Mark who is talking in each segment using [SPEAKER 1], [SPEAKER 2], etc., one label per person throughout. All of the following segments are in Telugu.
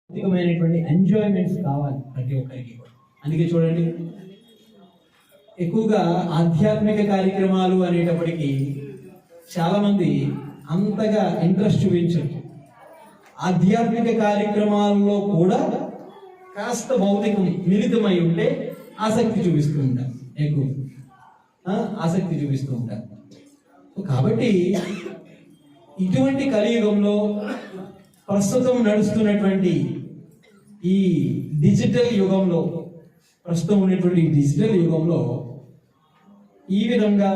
[SPEAKER 1] భౌతికమైనటువంటి ఎంజాయ్మెంట్స్ కావాలి ప్రతి ఒక్కరికి. అందుకే చూడండి, ఎక్కువగా ఆధ్యాత్మిక కార్యక్రమాలు అనేటప్పటికీ చాలామంది అంతగా ఇంట్రెస్ట్ చూపించరు. ఆధ్యాత్మిక కార్యక్రమాల్లో కూడా కాస్త భౌతికం మిళితమై ఉంటే ఆసక్తి చూపిస్తూ ఉంటారు, ఎక్కువ ఆసక్తి చూపిస్తూ ఉంటారు. కాబట్టి ఇటువంటి కలియుగంలో ప్రస్తుతం నడుస్తున్నటువంటి ఈ డిజిటల్ యుగంలో, ప్రస్తుతం ఉన్నటువంటి ఈ డిజిటల్ యుగంలో ఈ విధంగా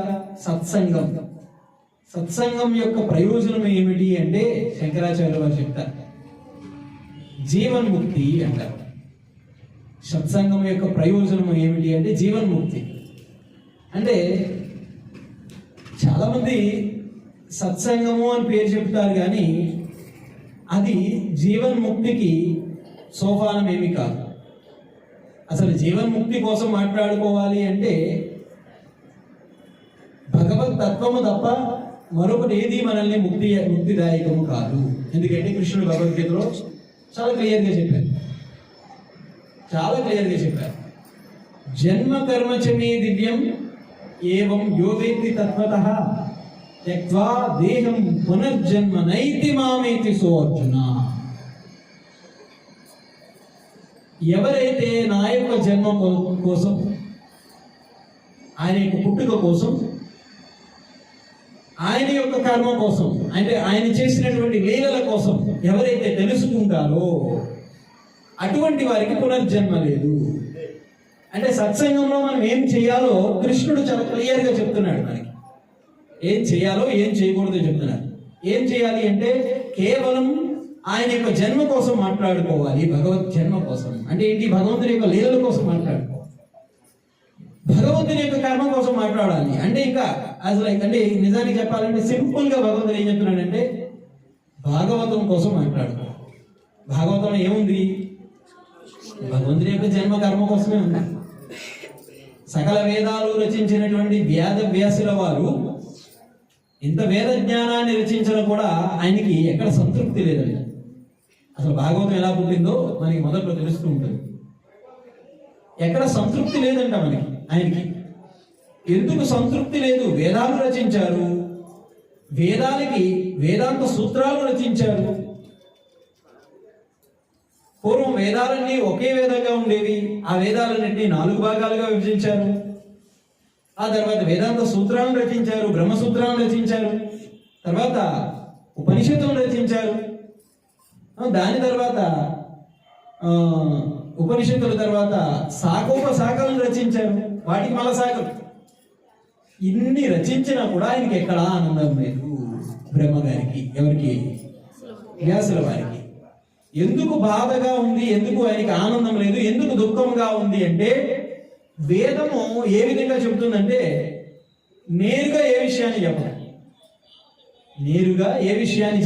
[SPEAKER 1] సత్సంగం యొక్క ప్రయోజనం ఏమిటి అంటే శంకరాచార్య వారు చెప్తారు, జీవన్ముక్తి అంటారు. సత్సంగం యొక్క ప్రయోజనం ఏమిటి అంటే జీవన్ముక్తి. అంటే చాలామంది సత్సంగము అని పేరు చెప్తారు, కానీ అది జీవన్ముక్తికి సోపానం ఏమి కాదు. అసలు జీవన్ముక్తి కోసం మాట్లాడుకోవాలి అంటే భగవత్ తత్వము తప్ప మరొకటి ఏది మనల్ని ముక్తిదాయకము కాదు. ఎందుకంటే కృష్ణుడు భగవద్గీతలో చాలా క్లియర్గా చెప్పారు, జన్మ కర్మ చ మే దివ్యం ఏవం యో వేత్తి తత్వతః త్యక్త్వా దేహం పునర్జన్మ నైతి మామేతి సో అర్జున. ఎవరైతే నా యొక్క జన్మ కోసం, ఆయన యొక్క పుట్టుక కోసం, ఆయన యొక్క కర్మ కోసం, అంటే ఆయన చేసినటువంటి లీలల కోసం ఎవరైతే తెలుసుకుంటారో అటువంటి వారికి పునర్జన్మ లేదు. అంటే సత్సంగంలో మనం ఏం చేయాలో కృష్ణుడు చాలా క్లియర్గా చెప్తున్నాడు. మనకి ఏం చేయాలో ఏం చేయకూడదో చెప్తున్నారు. ఏం చేయాలి అంటే కేవలం ఆయన యొక్క జన్మ కోసం మాట్లాడుకోవాలి, భగవత్ జన్మ కోసం. అంటే ఏంటి? భగవంతుని యొక్క లీలల కోసం మాట్లాడుకోవాలి, భగవంతుని యొక్క కర్మ కోసం మాట్లాడాలి. అంటే ఇంకా అంటే నిజానికి చెప్పాలంటే సింపుల్ గా భగవంతుడు ఏం చెప్తున్నాడంటే భాగవతం కోసం మాట్లాడుకోవాలి. భాగవతంలో ఏముంది? భగవంతుని యొక్క జన్మ కర్మ కోసమే ఉంది. సకల వేదాలు రచించినటువంటి వ్యాసుల వారు ఇంత వేద జ్ఞానాన్ని రచించడం కూడా ఆయనకి ఎక్కడ సంతృప్తి లేదండి. అసలు భాగవతం ఎలా పుట్టిందో మనకి మొదట్లో తెలుస్తూ ఉంటుంది. ఎక్కడ సంతృప్తి లేదంట మనకి. ఆయనకి ఎందుకు సంతృప్తి లేదు? వేదాలు రచించారు, వేదాలకి వేదాంత సూత్రాలు రచించారు. పూర్వం వేదాలన్నీ ఒకే విధంగా ఉండేవి, ఆ వేదాలన్నింటినీ 4 భాగాలుగా విభజించారు. ఆ తర్వాత వేదాంత సూత్రాలను రచించారు, బ్రహ్మసూత్రాలను రచించారు, తర్వాత ఉపనిషత్తులను రచించారు. దాని తర్వాత ఉపనిషత్తుల తర్వాత శాఖలను రచించారు, వాటికి మళ్ళా శాఖలు. ఇన్ని రచించినా కూడా ఆయనకి ఎక్కడా ఆనందం లేదు. బ్రహ్మగారికి, ఎవరికి? వ్యాసుల వారికి. ఎందుకు బాధగా ఉంది? ఎందుకు ఆయనకి ఆనందం లేదు? ఎందుకు దుఃఖంగా ఉంది అంటే వేదము ఏ విధంగా చెబుతుందంటే నేరుగా ఏ విషయాన్ని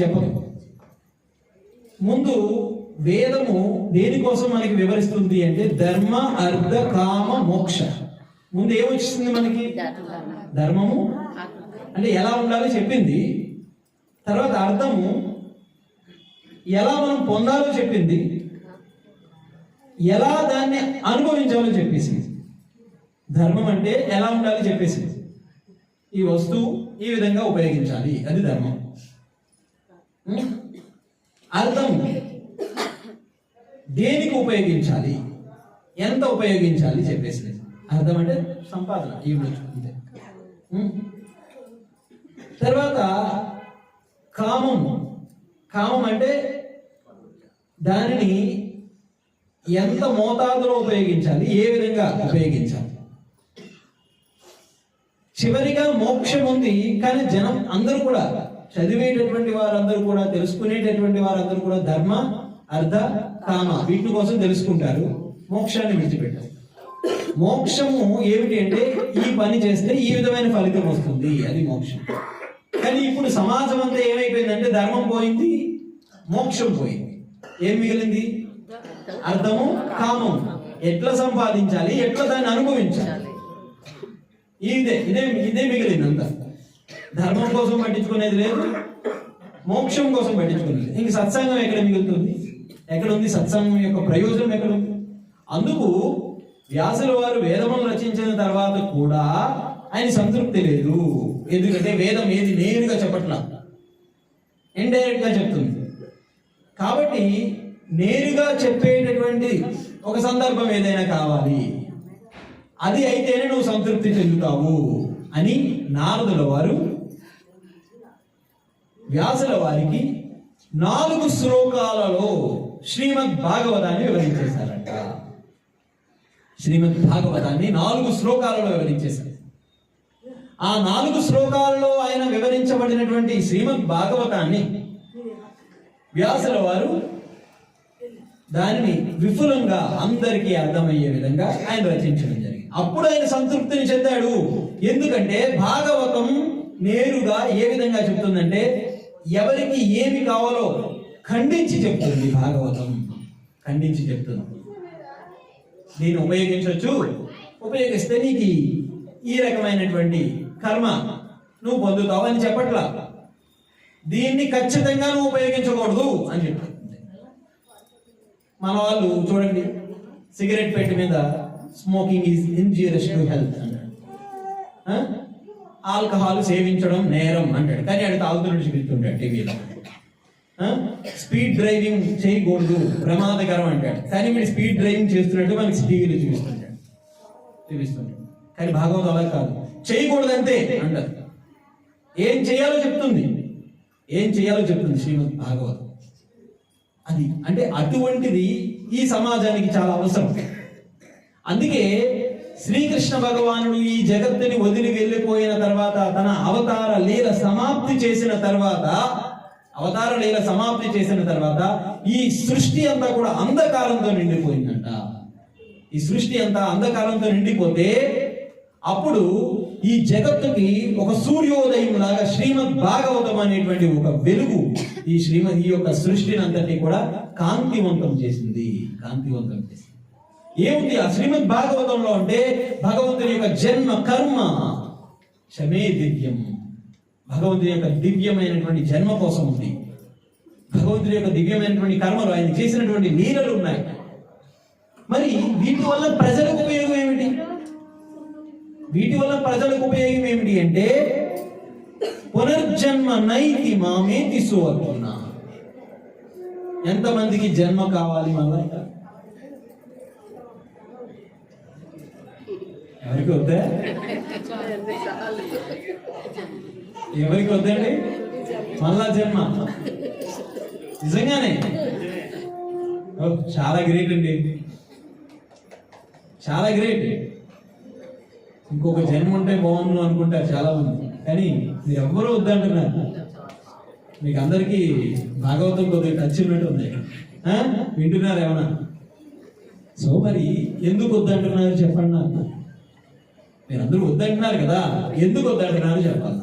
[SPEAKER 1] చెప్పదు. ముందు వేదము దేనికోసం మనకి వివరిస్తుంది అంటే ధర్మ, అర్థ, కామ, మోక్ష. ముందు ఏమొచ్చింది మనకి? ధర్మము అంటే ఎలా ఉండాలో చెప్పింది, తర్వాత అర్థము ఎలా మనం పొందాలో చెప్పింది, ఎలా దాన్ని అనుభవించాలో చెప్పేసింది. ధర్మం అంటే ఎలా ఉండాలో చెప్పేసింది, ఈ వస్తువు ఈ విధంగా ఉపయోగించాలి, అది ధర్మం. అర్థం దేనికి ఉపయోగించాలి, ఎంత ఉపయోగించాలి చెప్పేసింది. అర్థం అంటే సంపాదన, ఇవ్వచ్చు. తర్వాత కామం అంటే దానిని ఎంత మోతాదులో ఉపయోగించాలి, ఏ విధంగా ఉపయోగించాలి. చివరిగా మోక్షం ఉంది. కానీ జనం అందరూ కూడా, చదివేటటువంటి వారందరూ కూడా, తెలుసుకునేటటువంటి వారందరూ కూడా ధర్మ, అర్థ, కామ వీటి కోసం తెలుసుకుంటారు, మోక్షాన్ని విడిచిపెట్టారు. మోక్షము ఏమిటి అంటే ఈ పని చేస్తే ఈ విధమైన ఫలితం వస్తుంది, అది మోక్షం. కానీ ఇప్పుడు సమాజం అంతా ఏమైపోయిందంటే ధర్మం పోయింది, మోక్షం పోయింది. ఏం మిగిలింది? అర్థము, కామం. ఎట్లా సంపాదించాలి, ఎట్లా దాన్ని అనుభవించాలి, ఇదే మిగిలింది అంతా. ధర్మం కోసం పట్టించుకునేది లేదు, మోక్షం కోసం పట్టించుకునేది. ఇంక సత్సంగం ఎక్కడ మిగులుతుంది? ఎక్కడుంది? సత్సంగం యొక్క ప్రయోజనం ఎక్కడుంది? అందుకు వ్యాసుల వారు వేదములను రచించిన తర్వాత కూడా ఆయన సంతృప్తి లేదు. ఎందుకంటే వేదం ఏది నేరుగా చెప్పట్లా, ఇండైరెక్ట్ గా చెప్తుంది. కాబట్టి నేరుగా చెప్పేటటువంటి ఒక సందర్భం ఏదైనా కావాలి, అది అయితేనే నువ్వు సంతృప్తి చెందుతావు అని నారదుల వారు వ్యాసుల వారికి 4 శ్లోకాలలో శ్రీమద్ భాగవతాన్ని వివరించేశారంట. శ్రీమద్ భాగవతాన్ని 4 శ్లోకాలలో వివరించేశారు. ఆ 4 శ్లోకాలలో ఆయన వివరించబడినటువంటి శ్రీమద్ భాగవతాన్ని వ్యాసుల వారు దానిని విపులంగా అందరికీ అర్థమయ్యే విధంగా ఆయన రచించడం జరిగింది. అప్పుడు ఆయన సంతృప్తిని చెందాడు. ఎందుకంటే భాగవతం నేరుగా ఏ విధంగా చెప్తుందంటే ఎవరికి ఏమి కావాలో ఖండించి చెప్తుంది. భాగవతం ఖండించి చెప్తుంది. దీన్ని ఉపయోగించవచ్చు, ఉపయోగిస్తే నీకు ఈ రకమైనటువంటి కర్మ నువ్వు పొందుతావు అని చెప్పట్లా. దీన్ని ఖచ్చితంగా నువ్వు ఉపయోగించకూడదు అని చెప్తుంది. మన వాళ్ళు చూడండి, సిగరెట్ పెట్టి మీద smoking is injurious to health అంటాడు, ఆల్కహాల్ సేవించడం నేరం అంటాడు, కానీ ఆడు తాగుతున్నట్టు చూపిస్తుంటాడు టీవీలో. స్పీడ్ డ్రైవింగ్ చేయకూడదు, ప్రమాదకరం అంటాడు, కానీ వీడు స్పీడ్ డ్రైవింగ్ చేస్తున్నట్టు మనకి టీవీలో చూపిస్తుంటాడు. కానీ భాగవతం అలా కాదు, చేయకూడదు అంతే అంటారు. ఏం చేయాలో చెప్తుంది, ఏం చేయాలో చెప్తుంది శ్రీమద్ భాగవతం. అది అంటే అటువంటిది ఈ సమాజానికి చాలా అవసరం. అందుకే శ్రీకృష్ణ భగవానుడు ఈ జగత్తుని వదిలి వెళ్ళిపోయిన తర్వాత, తన అవతార లీల సమాప్తి చేసిన తర్వాత ఈ సృష్టి అంతా కూడా అంధకారంతో నిండిపోయిందంట. ఈ సృష్టి అంతా అంధకారంతో నిండిపోతే అప్పుడు ఈ జగత్తుకి ఒక సూర్యోదయం లాగా శ్రీమద్ భాగవతం అనేటువంటి ఒక వెలుగు ఈ యొక్క సృష్టిని అంతటి కూడా కాంతివంతం చేసింది. ఏముంది ఆ శ్రీమద్ భాగవతంలో అంటే భగవంతుని యొక్క జన్మ కర్మ క్షమే దివ్యం. భగవంతుని యొక్క దివ్యమైనటువంటి జన్మ కోసం ఉంది. భగవంతుని యొక్క దివ్యమైనటువంటి కర్మలు, ఆయన చేసినటువంటి లీలలు ఉన్నాయి. మరి వీటి వల్ల ప్రజలకు ఉపయోగం ఏమిటి? అంటే పునర్జన్మ నైతి మామేతి సువర్ణ. ఎంతమందికి జన్మ కావాలి? మళ్ళా ఎవరికి వద్దా? ఎవరికి వద్దండి మళ్ళా జన్మ? నిజంగానే చాలా గ్రేట్ అండి, చాలా గ్రేట్. ఇంకొక జన్మ ఉంటే బాగుండు అనుకుంటారు చాలా మంది, కానీ మీరు ఎవ్వరూ వద్దంటున్నారు. మీకు అందరికీ భాగవతం కొద్దిగా టచ్ ఉన్నట్టు ఉంది, వింటున్నారు ఏమన్నా? సో మరి ఎందుకు వద్దంటున్నారు చెప్పండి నాకు. మీరు అందరూ వద్దంటున్నారు కదా, ఎందుకు వద్దంటున్నారు చెప్పాలి.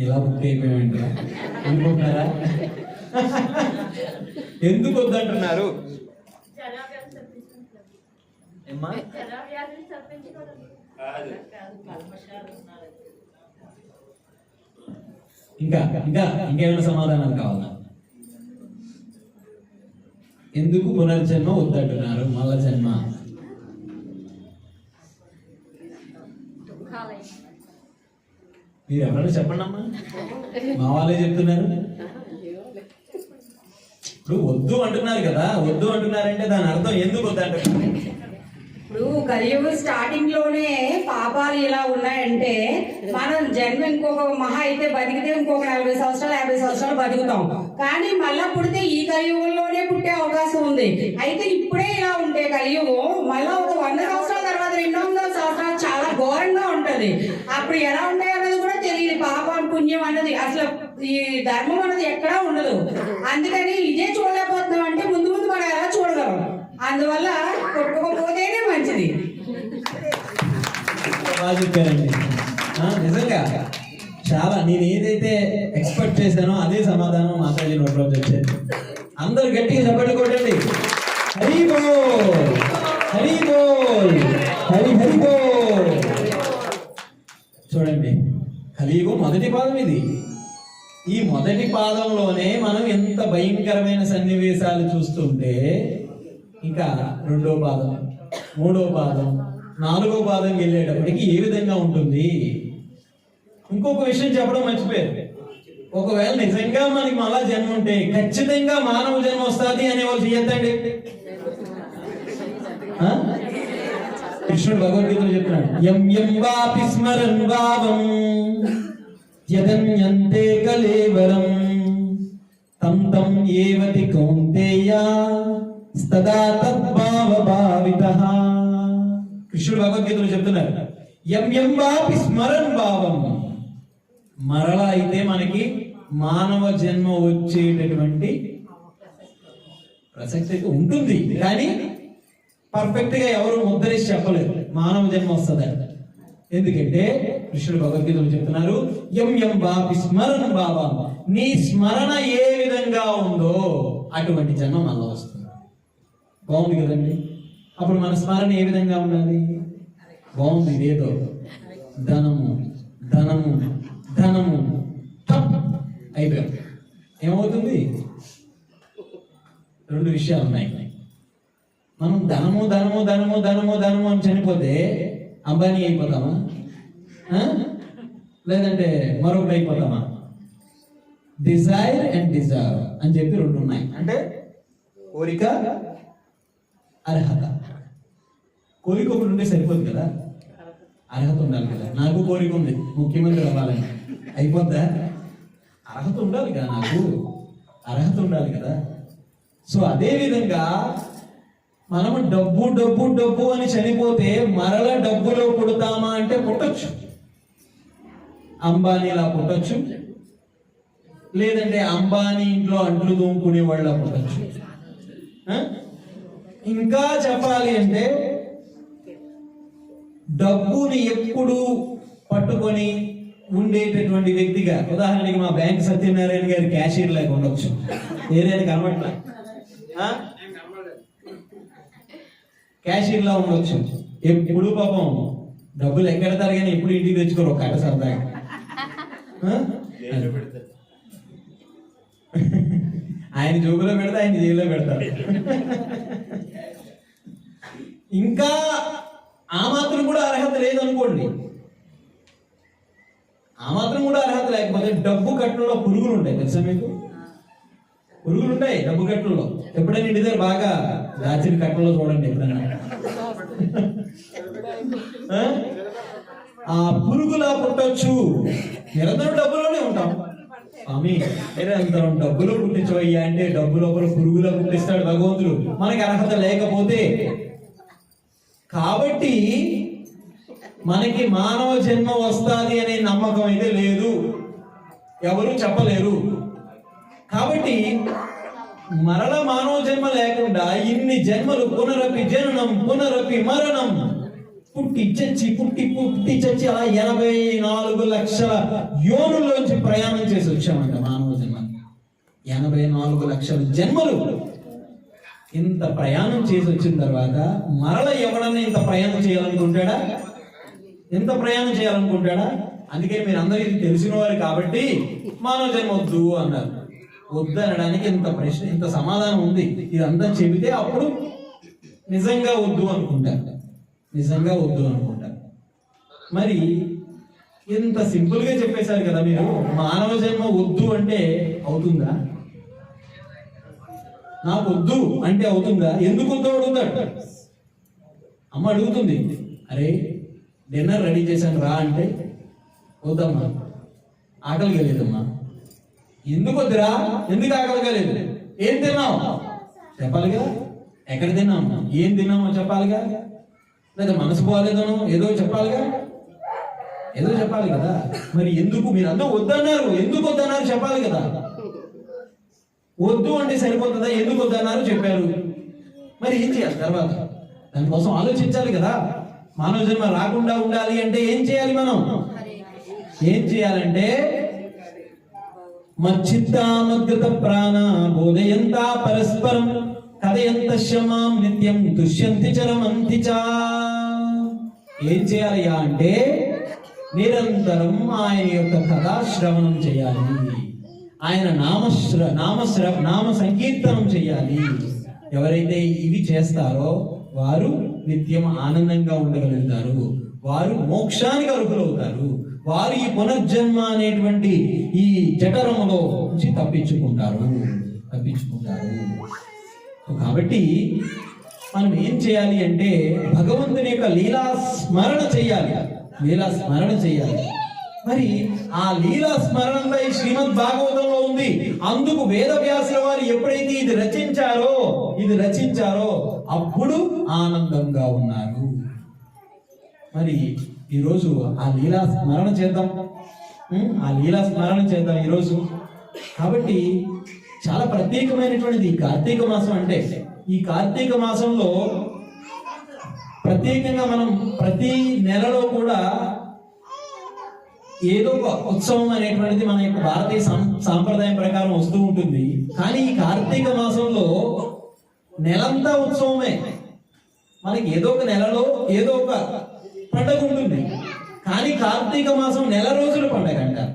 [SPEAKER 1] ఇలా బుక్ అయిపోయామంట అనుకుంటున్నారా? ఎందుకు వద్దంటున్నారు? ఇంకేమైనా సమాధానాలు కావాలా? ఎందుకు పునర్జన్మ వద్దంటున్నారు? మళ్ళా జన్మ మీరు ఎవరైనా చెప్పండి అమ్మా. మా వాళ్ళే చెప్తున్నారు. ఇప్పుడు వద్దు అంటున్నారు కదా, వద్దు అంటున్నారంటే దాని అర్థం ఎందుకు వద్దంటున్నారు?
[SPEAKER 2] ఇప్పుడు కలియుగ స్టార్టింగ్ లోనే పాపాలు ఇలా ఉన్నాయంటే మనం జన్మ ఇంకొక మహా అయితే బతికితే ఇంకొక 40 సంవత్సరాలు 50 సంవత్సరాలు బతుకుతాం. కానీ మళ్ళా పుడితే ఈ కలియుగంలోనే పుట్టే అవకాశం ఉంది. అయితే ఇప్పుడే ఇలా ఉంటే కలియుగం మళ్ళా ఒక 100 సంవత్సరాల తర్వాత 200 సంవత్సరాలు చాలా ఘోరంగా ఉంటది. అప్పుడు ఎలా ఉంటాయి అన్నది కూడా తెలియదు. పాపం పుణ్యం అన్నది అసలు ఈ ధర్మం అన్నది ఎక్కడా ఉండదు. అందుకని ఇదే చూడలేకపోతున్నాం అంటే ముందు ముందు మనం ఎలా చూడగలం? అందువల్ల కొట్టుకోపోతేనే మంచిది.
[SPEAKER 1] బాగా చెప్పారండి, నిజంగా చాలా. నేను ఏదైతే ఎక్స్పెక్ట్ చేశానో అదే సమాధానం మాతాజీ నోట్లో వచ్చేది. అందరు గట్టిగా చెప్పండి, కొట్టండి. హరి బోల్, హరి బోల్, హరి హరి బోల్. చూడండి, కలియుగం మొదటి పాదం ఇది. ఈ మొదటి పాదంలోనే మనం ఎంత భయంకరమైన సన్నివేశాలు చూస్తుంటే ఇంకా రెండో పాదం, మూడో పాదం, నాలుగో పాదం వెళ్ళేటప్పటికి ఏ విధంగా ఉంటుంది? ఇంకొక విషయం చెప్పడం మర్చిపోయారు. ఒకవేళ నిజంగా మనకి మళ్ళా జన్మ ఉంటే ఖచ్చితంగా మానవ జన్మ వస్తుంది అనేవాళ్ళు చెయ్యొద్దండి. కృష్ణుడు భగవద్గీతలో చెప్తున్నాడు, యం యం వాపి స్మరన్ భావం యదన్యంతే కలేవరం తం తం ఏవతి కౌంతేయ తదా తద్భావ భావితః. కృష్ణుడు భగవద్గీతలో చెప్తున్నారు, యం యం వాపి స్మరన్ భావం, మరలా అయితే మనకి మానవ జన్మ వచ్చేటటువంటి ప్రసక్తి అయితే ఉంటుంది, కానీ పర్ఫెక్ట్ గా ఎవరు ముద్రేసి చెప్పలేరు మానవ జన్మ వస్తుందని. ఎందుకంటే కృష్ణుడు భగవద్గీతలో చెప్తున్నారు, యం యం వాపి స్మరణ భావం, నీ స్మరణ ఏ విధంగా ఉందో అటువంటి జన్మ మళ్ళా వస్తుంది. బాగుంది కదండి? అప్పుడు మన స్మరణ ఏ విధంగా ఉండాలి? బాగుంది, ఇదేదో ధనము ధనము ధనము అయిపోయాం. ఏమవుతుంది? రెండు విషయాలు ఉన్నాయి. మనం ధనము ధనము ధనము ధనము ధనము అని చనిపోతే అంబానీ అయిపోతామా? లేదంటే మరొకటి అయిపోతామా? డిజైర్ అండ్ డిజర్వ్ అని చెప్పి రెండు ఉన్నాయి. అంటే కోరిక, అర్హత. కోరిక ఒకటి ఉంటే సరిపోదు కదా, అర్హత ఉండాలి కదా. నాకు కోరిక ఉంది ముఖ్యమంత్రి అవ్వాలని, అయిపోద్దా? అర్హత ఉండాలి కదా, నాకు అర్హత ఉండాలి కదా. సో అదే విధంగా మనము డబ్బు డబ్బు డబ్బు అని చనిపోతే మరల డబ్బులో పుడతామా అంటే పుట్టొచ్చు. అంబానీలా పుట్టొచ్చు, లేదంటే అంబానీ ఇంట్లో అంట్లు తోముకునే వాళ్ళ పుట్టొచ్చు. ఇంకా చెప్పాలి అంటే డబ్బుని ఎప్పుడు పట్టుకొని ఉండేటటువంటి వ్యక్తిగా, ఉదాహరణకి మా బ్యాంక్ సత్యనారాయణ గారి క్యాషియర్ లాగా ఉండొచ్చు. ఏదైనా కనబట్లా క్యాషియర్ లా ఉండొచ్చు. ఎప్పుడు పాపం డబ్బులు ఎక్కడతారు కానీ ఎప్పుడు ఇంటికి తెచ్చుకోరు ఒక కట్ట సరదాగా. ఆయన జోబులో పెడతా, ఆయన జైల్లో పెడతారు. ఇంకా ఆ మాత్రం కూడా అర్హత లేదనుకోండి, ఆ మాత్రం కూడా అర్హత లేకపోతే డబ్బు కట్టడంలో పురుగులు ఉంటాయి. తెలుసా మీకు? పురుగులు ఉంటాయి డబ్బు కట్టడంలో. ఎప్పుడైనా ఇంటి దగ్గర బాగా దాచిన కట్టలో చూడండి ఎప్పుడైనా. ఆ పురుగులా పుట్టొచ్చు. నిరంతరం డబ్బులోనే ఉంటాం. స్వామి నిరంతరం డబ్బులో పుట్టించవయ్యా అంటే డబ్బు లోపల పురుగులా పుట్టిస్తాడు భగవంతుడు, మనకి అర్హత లేకపోతే. కాబట్టి మనకి మానవ జన్మ వస్తుంది అనే నమ్మకం అయితే లేదు, ఎవరు చెప్పలేరు. కాబట్టి మరల మానవ జన్మ లేకుండా ఇన్ని జన్మలు పునరపి జననం పునరపి మరణం, పుట్టి చచ్చి అలా 84 లక్షల యోనుల్లోంచి ప్రయాణం చేసి వచ్చామంట మానవ జన్మ. 84 లక్షల జన్మలు ఇంత ప్రయాణం చేసి వచ్చిన తర్వాత మరల ఎవడన్నా ఇంత ప్రయాణం చేయాలనుకుంటాడా? ఎంత ప్రయాణం చేయాలనుకుంటాడా? అందుకే మీరు అందరూ ఇది తెలిసిన వారు కాబట్టి మానవ జన్మ వద్దు అన్నారు. వద్దు అనడానికి ఇంత ప్రశ్న, ఇంత సమాధానం ఉంది. ఇదంతా చెబితే అప్పుడు నిజంగా వద్దు అనుకుంటారు, నిజంగా వద్దు అనుకుంటారు. మరి ఇంత సింపుల్ గా చెప్పేశారు కదా మీరు, మానవ జన్మ వద్దు అంటే అవుతుందా? నాకు వద్దు అంటే అవుతుందా? ఎందుకు వద్దు అడుగుతాడు. అమ్మ అడుగుతుంది, అరే డిన్నర్ రెడీ చేశాను రా అంటే వద్దమ్మా, ఆకలి కలేదమ్మా. ఎందుకు వద్దురా? ఎందుకు ఆకలి కలేదు? ఏం తిన్నావు చెప్పాలి కదా. ఎక్కడ తిన్నాము, ఏం తిన్నామో చెప్పాలిగా. లేదా మనసు పోలేదనో ఏదో చెప్పాలిగా, ఏదో చెప్పాలి కదా. మరి ఎందుకు మీరు అందరూ వద్దన్నారు, ఎందుకు వద్దన్నారు చెప్పాలి కదా. వద్దు అంటే సరిపోతుందా? ఎందుకు వద్దన్నారు చెప్పారు, మరి ఏం చేయాలి తర్వాత? దానికోసం ఆలోచించాలి కదా. మానవ జన్మ రాకుండా ఉండాలి అంటే ఏం చేయాలి? మనం ఏం చేయాలంటే మచ్చిత్తామద్గత ప్రాణ బోధయంతా పరస్పరం కథయంత శమాం నిత్యం దుష్యంతి చరమంతి చ. ఏం చేయాలి అంటే నిరంతరం ఆయన యొక్క కథా శ్రవణం చేయాలి. ఆయన నామ సంకీర్తనం చేయాలి. ఎవరైతే ఇవి చేస్తారో వారు నిత్యం ఆనందంగా ఉండగలుగుతారు, వారు మోక్షానికి అర్హులవుతారు, వారు ఈ పునర్జన్మ అనేటువంటి ఈ జఠరములో నుంచి తప్పించుకుంటారు. కాబట్టి మనం ఏం చేయాలి అంటే భగవంతుని యొక్క లీలా స్మరణ చేయాలి. మరి ఆ లీలా స్మరణ ఈ శ్రీమద్ భాగవతంలో ఉంది. అందుకు వేదవ్యాసుల వారు ఎప్పుడైతే ఇది రచించారో అప్పుడు ఆనందంగా ఉన్నారు. మరి ఈరోజు ఆ లీలా స్మరణ చేద్దాం. ఈరోజు కాబట్టి చాలా ప్రత్యేకమైనటువంటిది కార్తీక మాసం అంటే. ఈ కార్తీక మాసంలో ప్రత్యేకంగా మనం ప్రతి నెలలో కూడా ఏదో ఒక ఉత్సవం అనేటువంటిది మన యొక్క భారతీయ సాంప్రదాయం ప్రకారం వస్తూ ఉంటుంది. కానీ ఈ కార్తీక మాసంలో నెలంతా ఉత్సవమే. మనకి ఏదో ఒక నెలలో ఏదో ఒక పండగ ఉంటుంది. కానీ కార్తీక మాసం నెల రోజుల పండగ అంటారు.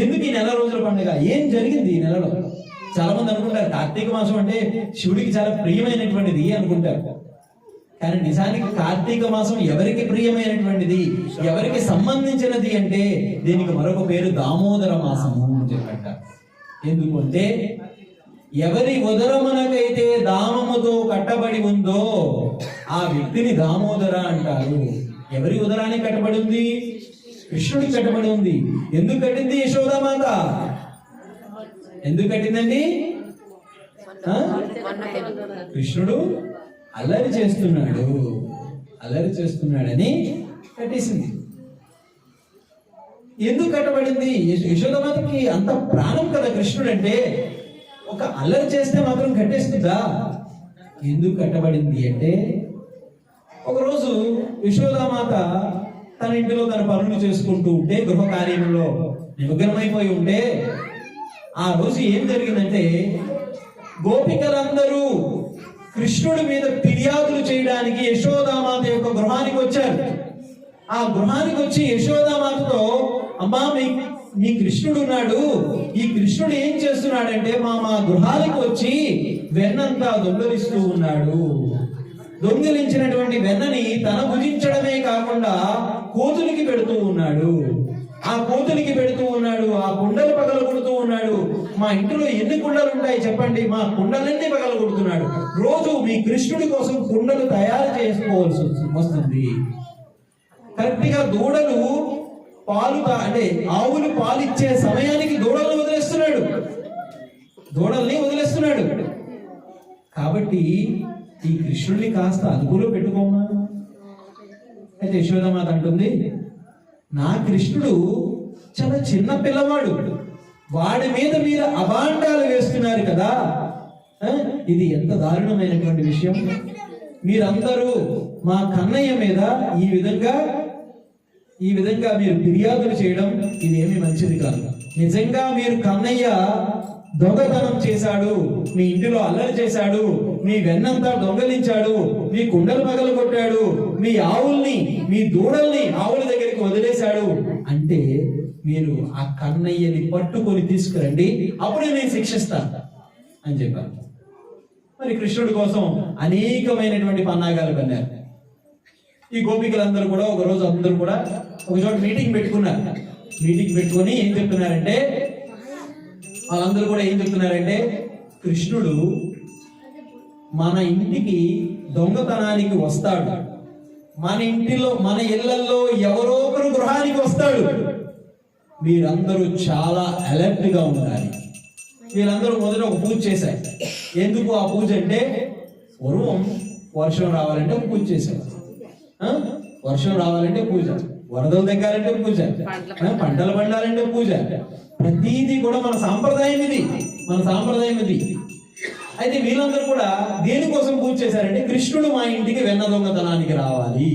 [SPEAKER 1] ఎందుకు ఈ నెల రోజుల పండగ? ఏం జరిగింది ఈ నెలలో? చాలా మంది అనుకుంటారు కార్తీక మాసం అంటే శివుడికి చాలా ప్రియమైనటువంటిది అనుకుంటారు. కానీ నిజానికి కార్తీక మాసం ఎవరికి ప్రియమైనటువంటిది, ఎవరికి సంబంధించినది అంటే దీనికి మరొక పేరు దామోదర మాసము అని చెప్పంటారు. ఎందుకు అంటే ఎవరి ఉదరమునకైతే దామముతో కట్టబడి ఉందో ఆ వ్యక్తిని దామోదర అంటారు. ఎవరి ఉదరానికి కట్టబడి ఉంది? కృష్ణుడికి కట్టబడి ఉంది. ఎందుకు కట్టింది యశోదామాత? ఎందుకు కట్టిందండి? కృష్ణుడు అల్లరి చేస్తున్నాడని కట్టేసింది. ఎందుకు కట్టబడింది? యశోదామాతకి అంత ప్రాణం కదా కృష్ణుడు అంటే. ఒక అల్లరి చేస్తే మాత్రం కట్టేస్తుందా? ఎందుకు కట్టబడింది అంటే ఒకరోజు యశోదామాత తన ఇంటిలో తన పనులు చేసుకుంటూ ఉంటే, గృహ కార్యంలో నిమగ్నమైపోయి ఉంటే, ఆ రోజు ఏం జరిగిందంటే గోపికలందరూ కృష్ణుడి మీద ఫిర్యాదులు చేయడానికి యశోదామాత యొక్క గృహానికి వచ్చారు. ఆ గృహానికి వచ్చి యశోదామాతతో, అమ్మా మీ కృష్ణుడు ఉన్నాడు, ఈ కృష్ణుడు ఏం చేస్తున్నాడంటే మా గృహానికి వచ్చి వెన్నంతా దొంగలిస్తూ ఉన్నాడు. దొంగిలించినటువంటి వెన్నని తన భుజించడమే కాకుండా కోతులకి పెడుతూ ఉన్నాడు. ఆ కుండలు పగలగొడుతూ ఉన్నాడు. మా ఇంటిలో ఎన్ని కుండలు ఉంటాయి చెప్పండి? మా కుండలన్నీ పగలగొడుతున్నాడు. రోజు మీ కృష్ణుడి కోసం కుండలు తయారు చేసుకోవాల్సి వస్తుంది. కరెక్ట్ గా దూడలు పాలు అంటే ఆవులు పాలు ఇచ్చే సమయానికి దూడల్ని వదిలేస్తున్నాడు. కాబట్టి ఈ కృష్ణుడిని కాస్త అదుపులో పెట్టుకోమా. అయితే యశోదామాత అంటుంది, నా కృష్ణుడు చాలా చిన్న పిల్లవాడు, వాడి మీద మీరు అభాండాలు వేస్తున్నారు కదా, ఇది ఎంత దారుణమైనటువంటి విషయం. మీరందరూ మా కన్నయ్య మీద ఈ విధంగా మీరు ఫిర్యాదులు చేయడం ఇది ఏమీ మంచిది కాదు. నిజంగా మీరు కన్నయ్య దొంగతనం చేశాడు, మీ ఇంటిలో అల్లరి చేశాడు, మీ వెన్నంతా దొంగలించాడు, మీ కుండలు పగలగొట్టాడు, మీ ఆవుల్ని మీ దూడల్ని ఆవుల దగ్గరికి వదిలేశాడు అంటే మీరు ఆ కన్నయ్యని పట్టుకొని తీసుకురండి, అప్పుడే నేను శిక్షిస్తాను అని చెప్పారు. మరి కృష్ణుడి కోసం అనేకమైనటువంటి పన్నాగాలు పన్నారు. ఈ గోపికలందరూ కూడా ఒకరోజు అందరూ కూడా ఒక చోట మీటింగ్ పెట్టుకొని ఏం చెప్తున్నారంటే, వాళ్ళందరూ కూడా ఏం చెప్తున్నారంటే, కృష్ణుడు మన ఇంటికి దొంగతనానికి వస్తాడు, మన ఇళ్లలో ఎవరో ఒకరు గృహానికి వస్తాడు, మీరందరూ చాలా అలర్ట్ గా ఉండాలి. వీళ్ళందరూ మొదట ఒక పూజ చేశారు. ఎందుకు ఆ పూజ అంటే, పూర్వం వర్షం రావాలంటే ఒక పూజ చేశారు. వర్షం రావాలంటే పూజ, వరదలు తగ్గాలంటే పూజ, పంటలు పండాలంటే పూజ. ప్రతిదీ కూడా మన సాంప్రదాయం ఇది. అయితే వీళ్ళందరూ కూడా దేనికోసం పూజ చేశారంటే, కృష్ణుడు మా ఇంటికి వెన్న దొంగతనానికి రావాలి.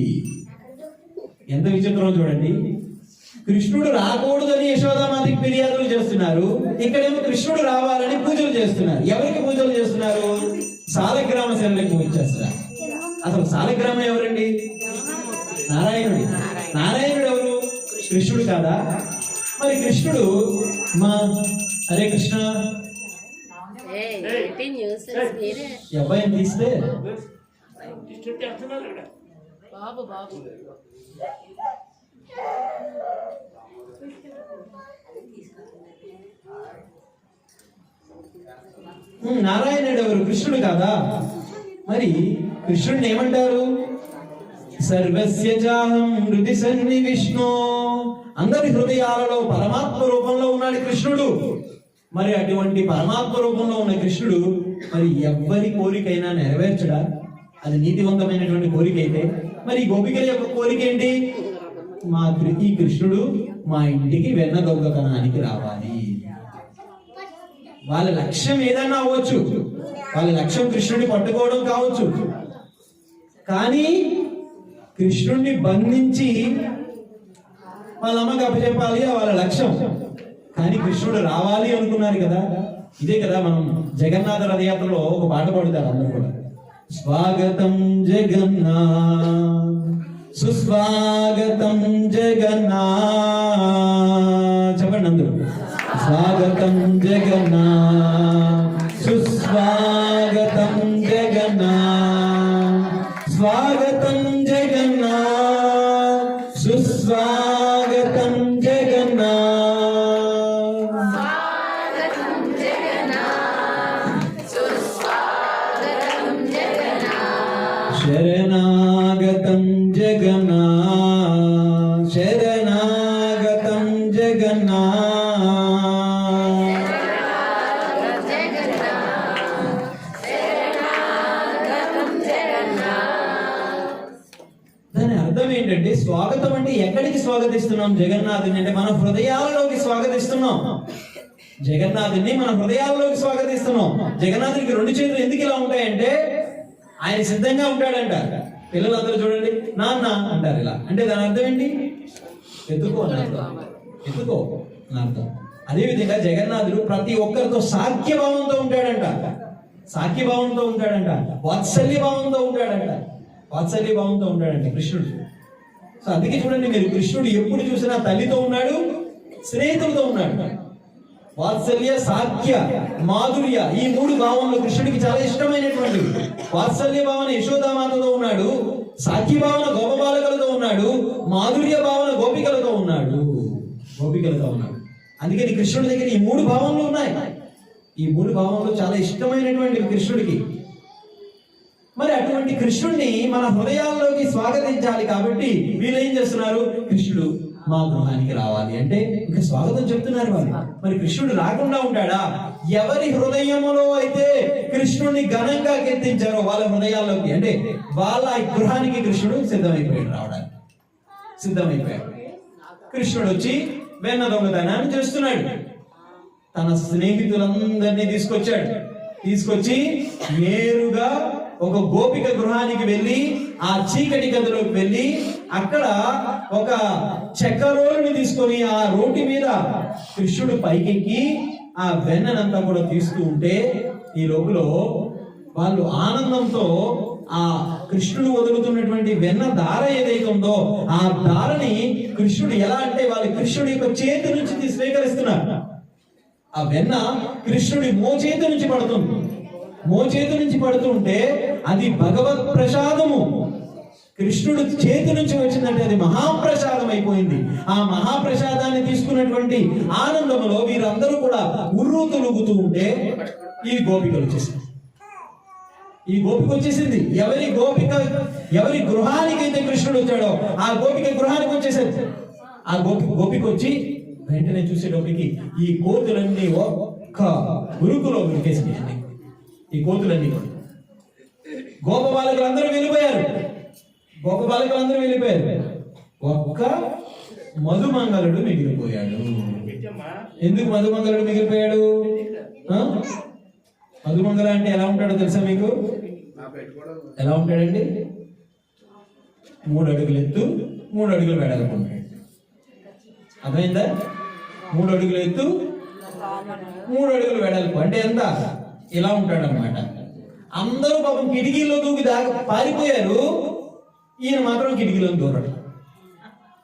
[SPEAKER 1] ఎంత విచిత్రం చూడండి. కృష్ణుడు రాకూడదని యశోదామాతకి ఫిర్యాదులు చేస్తున్నారు, ఇక్కడేమో కృష్ణుడు రావాలని పూజలు చేస్తున్నారు. ఎవరికి పూజలు చేస్తున్నారు? సాలగ్రామ శైలికి పూజ చేస్తున్నారు. అసలు సాలగ్రామం ఎవరండి? నారాయణుడు ఎవరు? కృష్ణుడు కాదా? మరి కృష్ణుడు మా హరే కృష్ణ ఈ అబ్బాయిని తీస్తే
[SPEAKER 3] బాబు
[SPEAKER 1] నారాయణుడు ఎవరు? కృష్ణుడు కాదా? మరి కృష్ణుడిని ఏమంటారు? సర్వస్య చాహం హృది సన్నివిష్ణు, అందరి హృదయాలలో పరమాత్మ రూపంలో ఉన్నాడు కృష్ణుడు. మరి అటువంటి పరమాత్మ రూపంలో ఉన్న కృష్ణుడు మరి ఎవ్వరి కోరికైనా నెరవేర్చడా? అది నీతివంతమైనటువంటి కోరిక అయితే మరి ఈ గోపికల యొక్క కోరిక ఏంటి? ఈ కృష్ణుడు మా ఇంటికి వెన్న దొంగతనానికి రావాలి. వాళ్ళ లక్ష్యం ఏదన్నా అవ్వచ్చు, వాళ్ళ లక్ష్యం కృష్ణుడిని పట్టుకోవడం కావచ్చు, కానీ కృష్ణుడిని బంధించి వాళ్ళ అమ్మకి అప్పచెప్పాలి వాళ్ళ లక్ష్యం. కానీ కృష్ణుడు రావాలి అనుకున్నారు కదా. ఇదే కదా మనం జగన్నాథ రథయాత్రలో ఒక పాట పాడుతారు అందరూ కూడా. స్వాగతం జగన్నాథ్ సుస్వాగతం జగన్నాథ్, చెప్పండి అందరూ. స్వాగతం జగన్నాథ్ సుస్వాగతం జగన్నాథ్, స్వాగతం జగన్నాథ్ సుస్వాగతం జగన్నాథ్, శరణాగతం జగన్నాథ్, శరణాగతం జగన్నాథ్. దాని అర్థం ఏంటంటే స్వాగతం అంటే ఎక్కడికి స్వాగతిస్తున్నాం? జగన్నాథుని అంటే మన హృదయాలలోకి స్వాగతిస్తున్నాం. జగన్నాథుని మన హృదయాల్లోకి స్వాగతిస్తున్నాం. జగన్నాథునికి రెండు చేతులు ఎందుకు ఇలా ఉంటాయంటే ఆయన సిద్ధంగా ఉంటాడంట. పిల్లలందరూ చూడండి నాన్న అంటారు ఇలా, అంటే దాని అర్థం ఏంటి? ఎత్తుకో అని అర్థం, ఎత్తుకో అని అర్థం. అదేవిధంగా జగన్నాథుడు ప్రతి ఒక్కరితో సాఖ్యభావంతో ఉంటాడంట, సాఖ్యభావంతో ఉంటాడంట, వాత్సల్యభావంతో ఉంటాడంట, వాత్సల్యభావంతో ఉంటాడంట కృష్ణుడు. సో అందుకే చూడండి మీరు, కృష్ణుడు ఎప్పుడు చూసినా తల్లితో ఉన్నాడు, స్నేహితులతో ఉన్నాడు. వాత్సల్య, సాఖ్య, మాధుర్య ఈ మూడు భావనలు కృష్ణుడికి చాలా ఇష్టమైనటువంటి. వాత్సల్య భావన యశోదామాతతో ఉన్నాడు, సాఖ్య భావన గోపబాలకులతో ఉన్నాడు, మాధుర్య భావన గోపికలతో ఉన్నాడు, గోపికలతో ఉన్నాడు. అందుకని కృష్ణుడి దగ్గర ఈ మూడు భావనలు ఉన్నాయి. ఈ మూడు భావనలు చాలా ఇష్టమైనటువంటి కృష్ణుడికి. మరి అటువంటి కృష్ణుడిని మన హృదయాల్లోకి స్వాగతించాలి కాబట్టి వీళ్ళు ఏం చేస్తున్నారు? కృష్ణుడు మా గృహానికి రావాలి అంటే ఇంకా స్వాగతం చెప్తున్నారు వాళ్ళు. మరి కృష్ణుడు రాకుండా ఉంటాడా? ఎవరి హృదయములో అయితే కృష్ణుడిని ఘనంగా కీర్తించారో వాళ్ళ హృదయాల్లోకి, అంటే వాళ్ళ గృహానికి కృష్ణుడు సిద్ధమైపోయాడు, రావడానికి సిద్ధమైపోయాడు. కృష్ణుడు వచ్చి వెన్న దొంగతనాన్ని చేస్తున్నాడు. తన స్నేహితులందరినీ తీసుకొచ్చి నేరుగా ఒక గోపిక గృహానికి వెళ్ళి ఆ చీకటి గదిలోకి వెళ్ళి అక్కడ ఒక చెక్క రోలుని తీసుకొని ఆ రోటి మీద కృష్ణుడు పైకెక్కి ఆ వెన్ననంతా కూడా తీస్తూ ఉంటే ఈ లోపల వాళ్ళు ఆనందంతో ఆ కృష్ణుడు వదులుతున్నటువంటి వెన్న దార ఏదైతే ఉందో ఆ దారని కృష్ణుడు ఎలా అంటే వాళ్ళు కృష్ణుడి యొక్క చేతి నుంచి స్వీకరిస్తున్నారు. ఆ వెన్న కృష్ణుడి మోచేతి నుంచి పడుతుంది. మోచేతి నుంచి పడుతుంటే అది భగవత్ ప్రసాదము. కృష్ణుడు చేతి నుంచి వచ్చిందంటే అది మహాప్రసాదం అయిపోయింది. ఆ మహాప్రసాదాన్ని తీసుకున్నటువంటి ఆనందంలో వీరందరూ కూడా ఉర్రు తొలుగుతూ ఉంటే ఈ గోపికలు వచ్చేసింది. ఈ గోపిక వచ్చేసింది. ఎవరి గృహానికైతే కృష్ణుడు వచ్చాడో ఆ గోపిక గృహానికి వచ్చేసాడు. ఆ గోపిక వచ్చి వెంటనే చూసేటప్పటికి ఈ కోతులన్నీ ఒక్క ఉరుకులో ఉరికేసినాయండి. ఈ కోతులన్నీ గోపబాలకులందరూ వెళ్ళిపోయారు. ఒక్క మధుమంగళుడు మిగిలిపోయాడు. ఎందుకు మధుమంగళుడు మిగిలిపోయాడు? మధుమంగళ అంటే ఎలా ఉంటాడో తెలుసా మీకు? ఎలా ఉంటాడండి? 3 అడుగులు ఎత్తు, 3 అడుగులు వెడల్పు ఉంటాడు. అర్థమైందా? 3 అడుగులు ఎత్తు, 3 అడుగులు వెడల్పు అంటే ఎంత? ఇలా ఉంటాడు అన్నమాట. అందరూ పాపం కిటికీలో దూకి పారిపోయారు. ఈయన మాత్రం కిటికీలో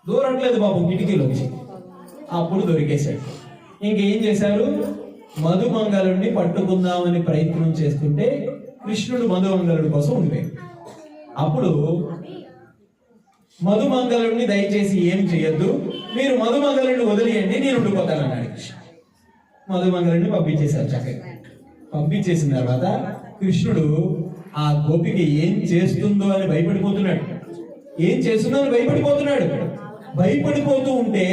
[SPEAKER 1] దూరట్లేదు పాపం. కిటికీలో వచ్చి అప్పుడు దొరికేశాడు. ఇంకేం చేశారు, మధుమంగళుడిని పట్టుకుందామని ప్రయత్నం చేస్తుంటే కృష్ణుడు మధుమంగళుడి కోసం ఉండిపోయాడు. అప్పుడు మధుమంగళుడిని దయచేసి ఏం చేయొద్దు, మీరు మధుమంగళుడిని వదిలేయండి, నేను ఉండిపోతానన్నాడు కృష్ణ. మధుమంగళుడిని పంపించేశారు. చక్కగా పంపించేసిన తర్వాత కృష్ణుడు ఆ గోపిక ఏం చేస్తుందో అని భయపడిపోతున్నాడు. ఏం చేస్తుందో అని భయపడిపోతున్నాడు. భయపడిపోతూ ఉంటే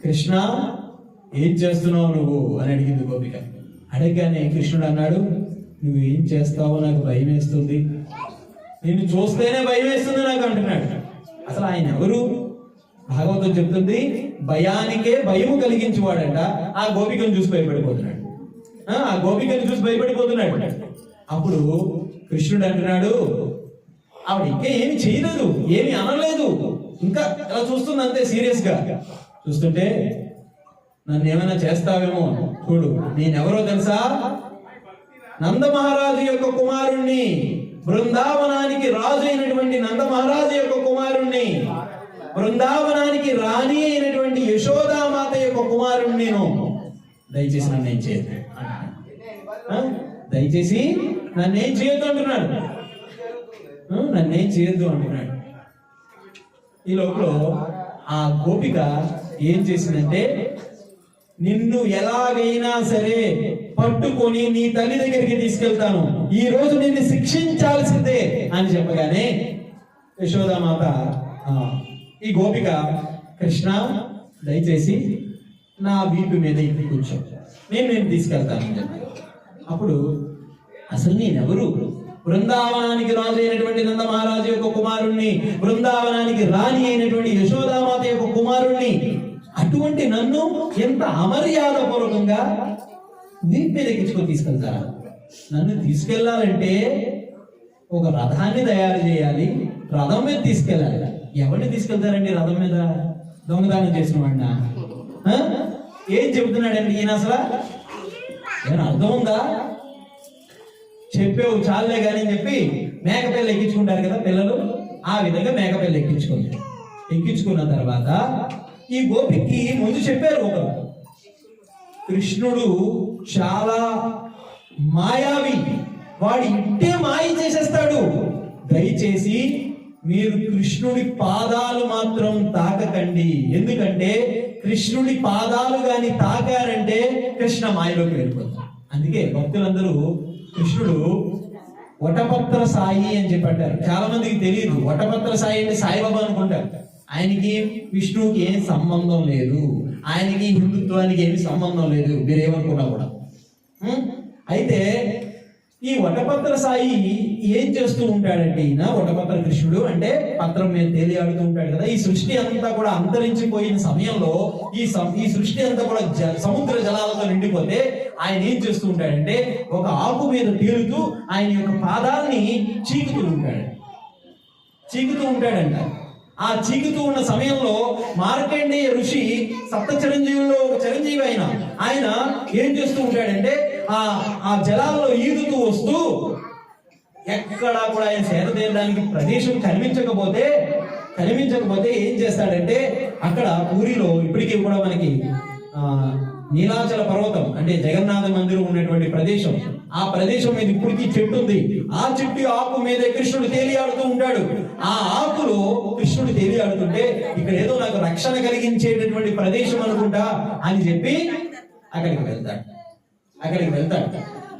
[SPEAKER 1] కృష్ణ ఏం చేస్తున్నావు నువ్వు అని అడిగింది గోపిక. అడగగానే కృష్ణుడు అన్నాడు, నువ్వు ఏం చేస్తావో నాకు భయం వేస్తుంది, నిన్ను చూస్తేనే భయం వేస్తుంది నాకు అంటున్నాడు. అసలు ఆయన ఎవరు? భాగవతం చెప్తుంది, భయానికే భయము కలిగించేవాడట. ఆ గోపికను చూసి భయపడిపోతున్నాడు. ఆ గోపికను చూసి భయపడిపోతున్నాడు. అప్పుడు కృష్ణుడు అంటున్నాడు, ఆవిడ ఇంకా ఏమి చేయలేదు, ఏమి అనలేదు, ఇంకా అలా చూస్తుంది అంతే సీరియస్ గా చూస్తుంటే, నన్ను ఏమైనా చేస్తావేమో చూడు, నేనెవరో తెలుసా, నంద మహారాజు యొక్క కుమారుణ్ణి, బృందావనానికి రాజు అయినటువంటి నంద మహారాజు యొక్క కుమారుణ్ణి, బృందావనానికి రాణి అయినటువంటి యశోదామాత యొక్క కుమారుణ్ణి నేను, దయచేసి నన్ను ఏం చేయదు, దయచేసి నన్నేం చేయొద్దు అంటున్నాడు. నన్నేం చేయొద్దు అంటున్నాడు. ఈ లోపల ఆ గోపిక ఏం చేసిందంటే, నిన్ను ఎలాగైనా సరే పట్టుకొని నీ తల్లి దగ్గరికి తీసుకెళ్తాను, ఈ రోజు నిన్ను శిక్షించాల్సిందే అని చెప్పగానే యశోదామాత ఈ గోపిక, కృష్ణ దయచేసి నా వీపు మీద ఇంటికి కూర్చో, నేను తీసుకెళ్తాను. అప్పుడు అసలు నేనెవరు, బృందావనానికి రాజు అయినటువంటి నంద మహారాజు యొక్క కుమారుణ్ణి, బృందావనానికి రాణి అయినటువంటి యశోదామాత యొక్క కుమారుణ్ణి, అటువంటి నన్ను ఎంత అమర్యాద పూర్వకంగా వీపు మీద ఎక్కించుకొని తీసుకెళ్తారా? నన్ను తీసుకెళ్లాలంటే ఒక రథాన్ని తయారు చేయాలి, రథం మీద తీసుకెళ్ళాలి. ఎవరిని తీసుకెళ్తారండి రథం మీద? దొంగదానం చేసిన వాడినా? ఏం చెబుతున్నాడండి ఈయన? అసలు ఏమైనా అర్థం ఉందా? చెప్పేవు చాలే కానీ అని చెప్పి మేకపిల్ల ఎక్కించుకుంటారు కదా పిల్లలు, ఆ విధంగా మేకపిల్ల ఎక్కించుకున్న తర్వాత ఈ గోపికి ముందు చెప్పారు ఒకరు, కృష్ణుడు చాలా మాయావి, వాడు ఇట్టే మాయ చేసేస్తాడు, దయచేసి మీరు కృష్ణుడి పాదాలు మాత్రం తాకకండి, ఎందుకంటే కృష్ణుడి పాదాలు గాని తాకారంటే కృష్ణ మాయలోకి వెళ్ళిపోతారు. అందుకే భక్తులందరూ కృష్ణుడు వటపత్ర సాయి అని చెప్పి అంటారు. చాలా మందికి తెలియదు, వటపత్ర సాయి అంటే సాయిబాబా అనుకుంటారు. ఆయనకి విష్ణువుకి ఏం సంబంధం లేదు, ఆయనకి హిందుత్వానికి ఏమి సంబంధం లేదు, మీరేమనుకున్నా కూడా. అయితే ఈ వటపత్ర సాయి ఏం చేస్తూ ఉంటాడంటే, ఈయన వటపత్ర కృష్ణుడు అంటే పత్రం మీద తేలియాడుతూ ఉంటాడు కదా. ఈ సృష్టి అంతా కూడా అంతరించిపోయిన సమయంలో ఈ సృష్టి అంతా కూడా సముద్ర జలాలతో నిండిపోతే ఆయన ఏం చేస్తూ ఉంటాడంటే, ఒక ఆకు మీద తేలుతూ ఆయన యొక్క పాదాలని చీకుతూ ఉంటాడంట. ఆ చీకుతూ ఉన్న సమయంలో మార్కండేయ ఋషి సప్త చిరంజీవుల్లో ఒక చిరంజీవి ఆయన ఏం చేస్తూ ఉంటాడంటే, ఆ జలాల్లో ఈదుతూ వస్తూ ఎక్కడా కూడా ఆయన సేద తీరడానికి ప్రదేశం కనిపించకపోతే ఏం చేస్తాడంటే, అక్కడ పూరిలో ఇప్పటికీ కూడా మనకి నీలాచల పర్వతం అంటే జగన్నాథ మందిరం ఉన్నటువంటి ప్రదేశం, ఆ ప్రదేశం మీద ఇప్పటికీ చెట్టు ఉంది. ఆ చెట్టు ఆకు మీద కృష్ణుడు తేలియాడుతూ ఉంటాడు. ఆ ఆకులో కృష్ణుడు తేలియాడుతుంటే, ఇక్కడ ఏదో నాకు రక్షణ కలిగించేటటువంటి ప్రదేశం అనుకుంటా అని చెప్పి అక్కడికి వెళ్తాడు.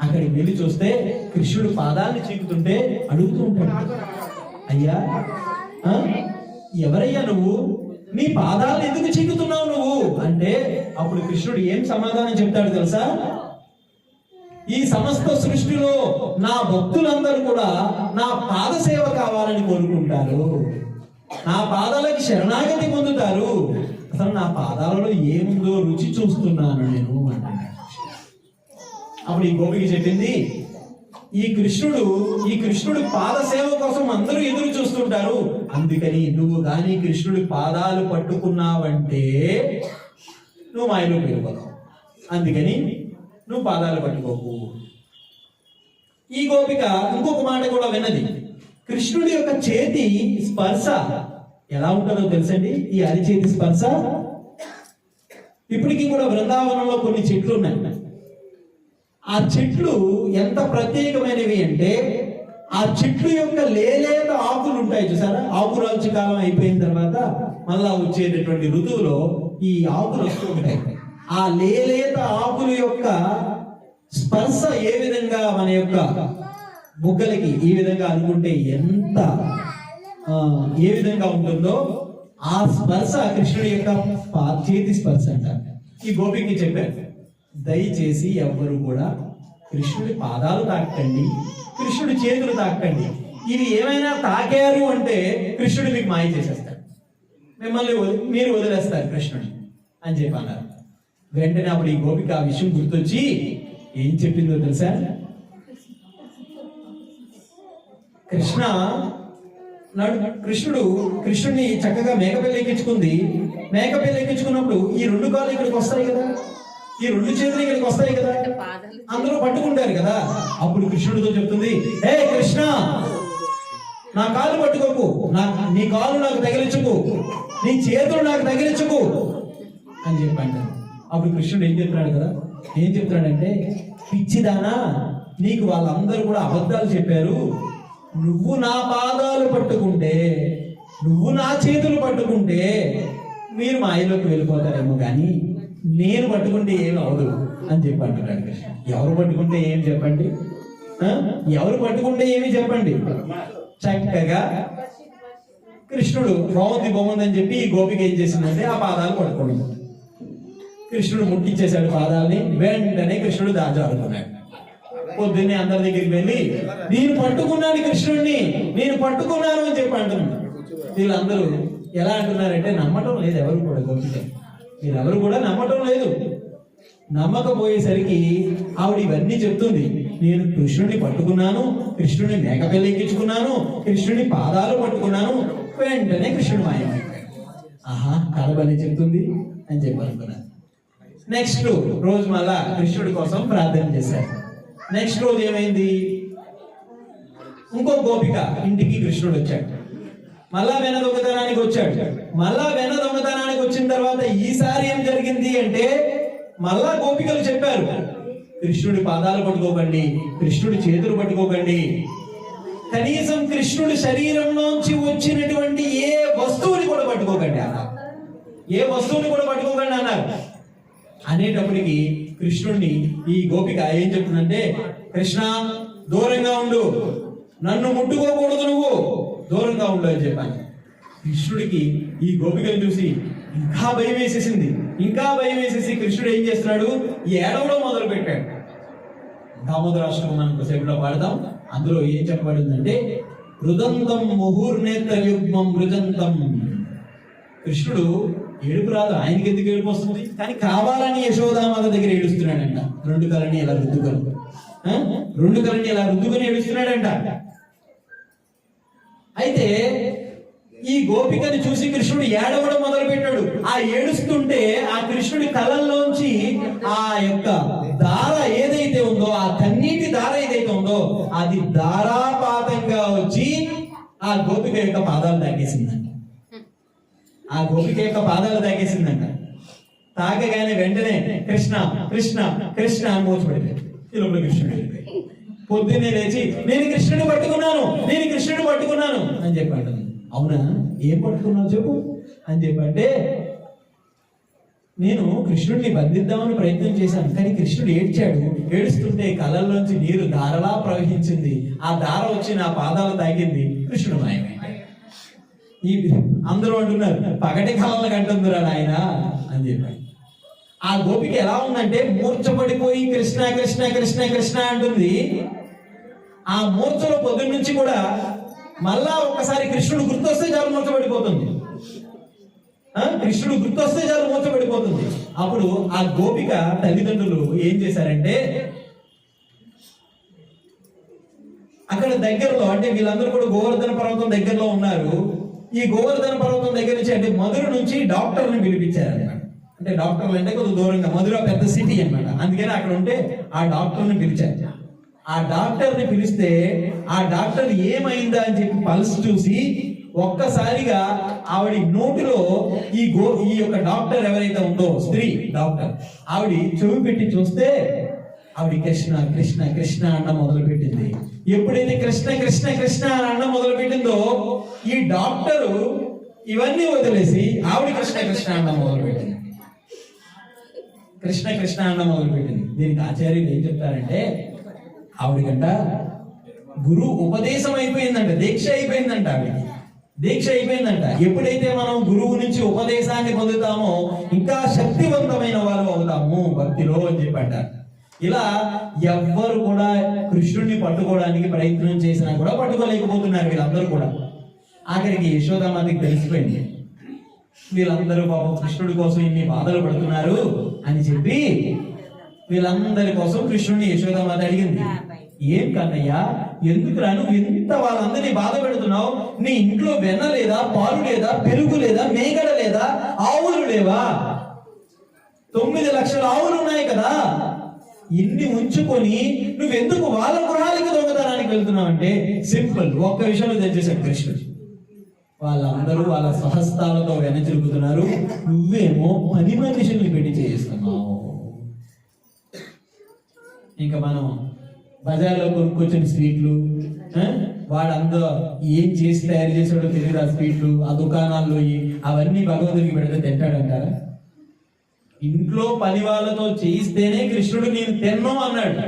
[SPEAKER 1] అక్కడికి వెళ్ళి చూస్తే కృష్ణుడు పాదాన్ని చీకుతుంటే అడుగుతూ ఉంటాడు, అయ్యా ఎవరయ్యా నువ్వు, నీ పాదాలను ఎందుకు చీకుతున్నావు నువ్వు అంటే, అప్పుడు కృష్ణుడు ఏం సమాధానం చెప్తాడు తెలుసా? ఈ సమస్త సృష్టిలో నా భక్తులందరూ కూడా నా పాద సేవ కావాలని కోరుకుంటారు, నా పాదాలకి శరణాగతి పొందుతారు, అసలు నా పాదాలలో ఏముందో రుచి చూస్తున్నాను నేను అంటున్నాడు. అప్పుడు ఈ గోపిక చెప్పింది, ఈ కృష్ణుడు పాద సేవ కోసం అందరూ ఎదురు చూస్తుంటారు, అందుకని నువ్వు కానీ కృష్ణుడి పాదాలు పట్టుకున్నావంటే నువ్వు మాయలో వెళ్ళిపోతావు, అందుకని నువ్వు పాదాలు పట్టుకోకు. ఈ గోపిక ఇంకొక మాట కూడా విన్నది, కృష్ణుడి యొక్క చేతి స్పర్శ ఎలా ఉంటుందో తెలుసండి ఈ అరిచేతి స్పర్శ. ఇప్పటికీ కూడా బృందావనంలో కొన్ని చెట్లు ఉన్నాయి. ఆ చెట్లు ఎంత ప్రత్యేకమైనవి అంటే ఆ చెట్లు యొక్క లేలేత ఆకులు ఉంటాయి చూసారా, ఆకురాల్చి కాలం అయిపోయిన తర్వాత మళ్ళా వచ్చేటటువంటి ఋతువులో ఈ ఆకులు వస్తూ ఉంటాయి. ఆ లేలేత ఆకుల యొక్క స్పర్శ ఏ విధంగా మన యొక్క బుగ్గలకి ఈ విధంగా అనుకుంటే ఎంత ఏ విధంగా ఉంటుందో ఆ స్పర్శ కృష్ణుడి యొక్క చేతి స్పర్శ అంటారు. ఈ గోపికి చెప్పారు, దయచేసి ఎవ్వరు కూడా కృష్ణుడి పాదాలు తాకండి, కృష్ణుడి చేతులు తాకండి. ఇవి ఏమైనా తాకారు అంటే కృష్ణుడు మీకు మాయ చేసేస్తాడు, మిమ్మల్ని మీరు వదిలేస్తారు కృష్ణుడి అని చెప్పి అన్నారు. వెంటనే అప్పుడు ఈ గోపిక ఆ విషయం గుర్తొచ్చి ఏం చెప్పిందో తెలుసా, కృష్ణుడిని చక్కగా మేకపిల్ల ఎక్కించుకుంది. మేకపిల్ల ఎక్కించుకున్నప్పుడు ఈ రెండు కాళ్ళు ఇక్కడికి వస్తాయి కదా, ఈ రెండు చేతులు ఇక్కడికి వస్తాయి కదా, అందరూ పట్టుకుంటారు కదా. అప్పుడు కృష్ణుడితో చెప్తుంది, హే కృష్ణ, నా కాళ్ళు పట్టుకోకు, నీ కాళ్ళు నాకు తగిలించుకు, నీ చేతులు నాకు తగిలించుకు అని చెప్పండి. అప్పుడు కృష్ణుడు ఏం చెప్తున్నాడు కదా, ఏం చెప్తున్నాడంటే, పిచ్చిదానా, నీకు వాళ్ళందరూ కూడా అబద్ధాలు చెప్పారు. నువ్వు నా పాదాలు పట్టుకుంటే, నువ్వు నా చేతులు పట్టుకుంటే మీరు మాయలోకి వెళ్ళిపోతారేమో కానీ నేను పట్టుకుంటే ఏమి అవదు అని చెప్పి అంటున్నాడు కృష్ణ. ఎవరు పట్టుకుంటే ఏం చెప్పండి, ఎవరు పట్టుకుంటే ఏమి చెప్పండి. చక్కగా కృష్ణుడు బాగుంది అని చెప్పి ఈ గోపిక ఏం చేసిందంటే ఆ పాదాలు పట్టుకున్నాడు. కృష్ణుడు ముట్టించేశాడు పాదాలని. వెంటనే కృష్ణుడు దాచాడుకున్నాడు. పొద్దున్నే అందరి దగ్గరికి వెళ్ళి నేను పట్టుకున్నాను కృష్ణుడిని, నేను పట్టుకున్నాను అని చెప్పి అంటున్నాడు. వీళ్ళందరూ ఎలా అంటున్నారంటే నమ్మటం లేదు ఎవరు కూడా, గోపిక వీళ్ళెవరు కూడా నమ్మటం లేదు. నమ్మకపోయేసరికి ఆవిడ ఇవన్నీ చెప్తుంది, నేను కృష్ణుడిని పట్టుకున్నాను, కృష్ణుడిని మేకపిల్ల ఎక్కించుకున్నాను, కృష్ణుడిని పాదాలు పట్టుకున్నాను. వెంటనే కృష్ణుడు మాయమైపోయాడు. ఆహా, కలబలి చెప్తుంది అని చెప్పి అనుకున్నాను. నెక్స్ట్ రోజు మళ్ళా కృష్ణుడి కోసం ప్రార్థన చేశారు. నెక్స్ట్ రోజు ఏమైంది, ఇంకో గోపిక ఇంటికి కృష్ణుడు వచ్చాడు. మళ్ళా వెన్న దొంగతనానికి వచ్చాడు. మళ్ళా వెన్న దొంగతనానికి వచ్చిన తర్వాత ఈసారి ఏం జరిగింది అంటే మళ్ళా గోపికలు చెప్పారు, కృష్ణుడి పాదాలు పట్టుకోకండి, కృష్ణుడి చేతులు పట్టుకోకండి, కనీసం కృష్ణుడి శరీరంలోంచి వచ్చినటువంటి ఏ వస్తువుని కూడా పట్టుకోకండి అన్నారు. ఏ వస్తువుని కూడా పట్టుకోకండి అన్నారు. అనేటప్పటికి కృష్ణుడిని ఈ గోపిక ఏం చెప్తుందంటే, కృష్ణ దూరంగా ఉండు, నన్ను ముట్టుకోకూడదు, నువ్వు దూరంగా ఉండు అని చెప్పాను. కృష్ణుడికి ఈ గోపికను చూసి ఇంకా భయం వేసేసింది. ఇంకా భయం వేసేసి కృష్ణుడు ఏం చేస్తున్నాడు, ఏడవడం మొదలు పెట్టాడు. దామోదరాష్టకం మనం కొద్దిసేపులో పాడదాం. అందులో ఏం చెప్పబడిందంటే, రుదంతం ముహూర్నేత్ర యుగ్మం రుజంతం. కృష్ణుడు ఏడుపు రాదు, ఆయనకి ఎందుకు ఏడుపు వస్తుంది, కానీ కావాలని యశోదామాత దగ్గర ఏడుస్తున్నాడంట. రెండు కళ్ళని ఇలా రుద్దుకొని ఏడుస్తున్నాడంట. అయితే ఈ గోపికని చూసి కృష్ణుడు ఏడవడం మొదలు పెట్టాడు. ఆ ఏడుస్తుంటే ఆ కృష్ణుడి కళ్ళల్లోంచి ఆ యొక్క దార ఏదైతే ఉందో, ఆ కన్నీటి దార ఏదైతే ఉందో అది ధారాపాతంగా వచ్చి ఆ గోపిక యొక్క పాదాలు తాగేసిందంట. ఆ గోపిక యొక్క పాదాలు తాగేసిందంట. తాగగానే వెంటనే కృష్ణ కృష్ణ కృష్ణ అని మోసపడిపోయాడు. ఈ లోపల కృష్ణుడు వెళ్ళిపోయాడు. పొద్దున్నే లేచి నేను కృష్ణుడిని పట్టుకున్నాను, నేను కృష్ణుడిని పట్టుకున్నాను అని చెప్పాడు. అవునా, ఏం పట్టుకున్నావు చెప్పు అని చెప్పంటే, నేను కృష్ణుడిని బంధిద్దామని ప్రయత్నం చేశాను, కానీ కృష్ణుడు ఏడ్చాడు. ఏడుస్తుంటే కళ్ళల్లోంచి నీరు ధారలా ప్రవహించింది. ఆ దార వచ్చి నా పాదాలు తాగింది, కృష్ణుడు మాయమైంది. ఈ అందరూ అంటున్నారు, పగటి కళ్ళకి అంటుందిరా నాయన అని చెప్పాడు. ఆ గోపిక ఎలా ఉందంటే మూర్ఛపడిపోయి కృష్ణ కృష్ణ కృష్ణ కృష్ణ అంటుంది. ఆ మూర్ఛలో పొద్దున్న నుంచి కూడా మళ్ళా ఒక్కసారి కృష్ణుడు గుర్తొస్తే చాలు మూర్ఛపడిపోతుంది. కృష్ణుడు గుర్తొస్తే చాలు మూర్ఛపడిపోతుంది. అప్పుడు ఆ గోపిక తల్లిదండ్రులు ఏం చేశారంటే, అక్కడ దగ్గరలో అంటే వీళ్ళందరూ కూడా గోవర్ధన పర్వతం దగ్గరలో ఉన్నారు. ఈ గోవర్ధన పర్వతం దగ్గర నుంచి అంటే మధుర నుంచి డాక్టర్ని పిలిపించారు అన్నమాట. అంటే డాక్టర్లు అంటే కొద్దిగా దూరంగా, మధుర పెద్ద సిటీ అన్నమాట. అందుకని అక్కడ ఉంటే ఆ డాక్టర్ని పిలిచారు. ఆ డాక్టర్ని పిలిస్తే ఆ డాక్టర్ ఏమైందా అని చెప్పి పల్స్ చూసి ఒక్కసారిగా ఆవిడ నోటిలో ఈ యొక్క డాక్టర్ ఎవరైతే ఉందో, స్త్రీ డాక్టర్, ఆవిడ చెవి పెట్టి చూస్తే ఆవిడ కృష్ణ కృష్ణ కృష్ణ అన్న మొదలు పెట్టింది. ఎప్పుడైతే కృష్ణ కృష్ణ కృష్ణ అన్న మొదలు పెట్టిందో ఈ డాక్టరు ఇవన్నీ వదిలేసి ఆవిడ కృష్ణ కృష్ణ అన్న మొదలు పెట్టింది. కృష్ణ కృష్ణ అన్న మొదలు పెట్టింది. దీనికి ఆచార్యులు ఏం చెప్తారంటే, ఆవిడకంట గురు ఉపదేశం అయిపోయిందంట, దీక్ష అయిపోయిందంట. ఆవిడకి దీక్ష అయిపోయిందంట. ఎప్పుడైతే మనం గురువు నుంచి ఉపదేశాన్ని పొందుతామో ఇంకా శక్తివంతమైన వారు అవుతాము భక్తిలో అని చెప్పంటారు. ఇలా ఎవ్వరు కూడా కృష్ణుడిని పట్టుకోవడానికి ప్రయత్నం చేసినా కూడా పట్టుకోలేకపోతున్నారు వీళ్ళందరూ కూడా. ఆఖరికి యశోదామాతకి తెలిసిపోయింది, వీళ్ళందరూ పాపం కృష్ణుడి కోసం ఇన్ని బాధలు పడుతున్నారు అని చెప్పి వీళ్ళందరి కోసం కృష్ణుడిని యశోదామాత అడిగింది. ఏం కన్నయ్య, ఎందుకు రాను ఎంత వాళ్ళందరినీ బాధ పెడుతున్నావు? నీ ఇంట్లో వెన్న లేదా, పాలు లేదా, పెరుగు లేదా, మేగడ లేదా, ఆవులు లేవా? 9 లక్షల ఆవులు ఉన్నాయి కదా, ఇన్ని ఉంచుకొని నువ్వెందుకు వాళ్ళ గృహాలకి దొంగతనానికి వెళ్తున్నావు అంటే సింపుల్ ఒక్క విషయంలో తెచ్చేసాడు కృష్ణుడు. వాళ్ళందరూ వాళ్ళ సహస్తాలతో వెనచిరుగుతున్నారు, నువ్వేమో పని మనుషుల్ని పెట్టి చేయిస్తున్నావు. ఇంకా మనం బజార్లో కొనుక్కొచ్చిన స్వీట్లు, వాడందరూ ఏం చేసి తయారు చేసాడో తెలియదు ఆ స్వీట్లు, ఆ దుకాణాల్లో అవన్నీ భగవంతుడికి పెడితే తింటాడంటారా? ఇంట్లో పని వాళ్ళతో చేయిస్తేనే కృష్ణుడు నేను తిన్నో అన్నాడు.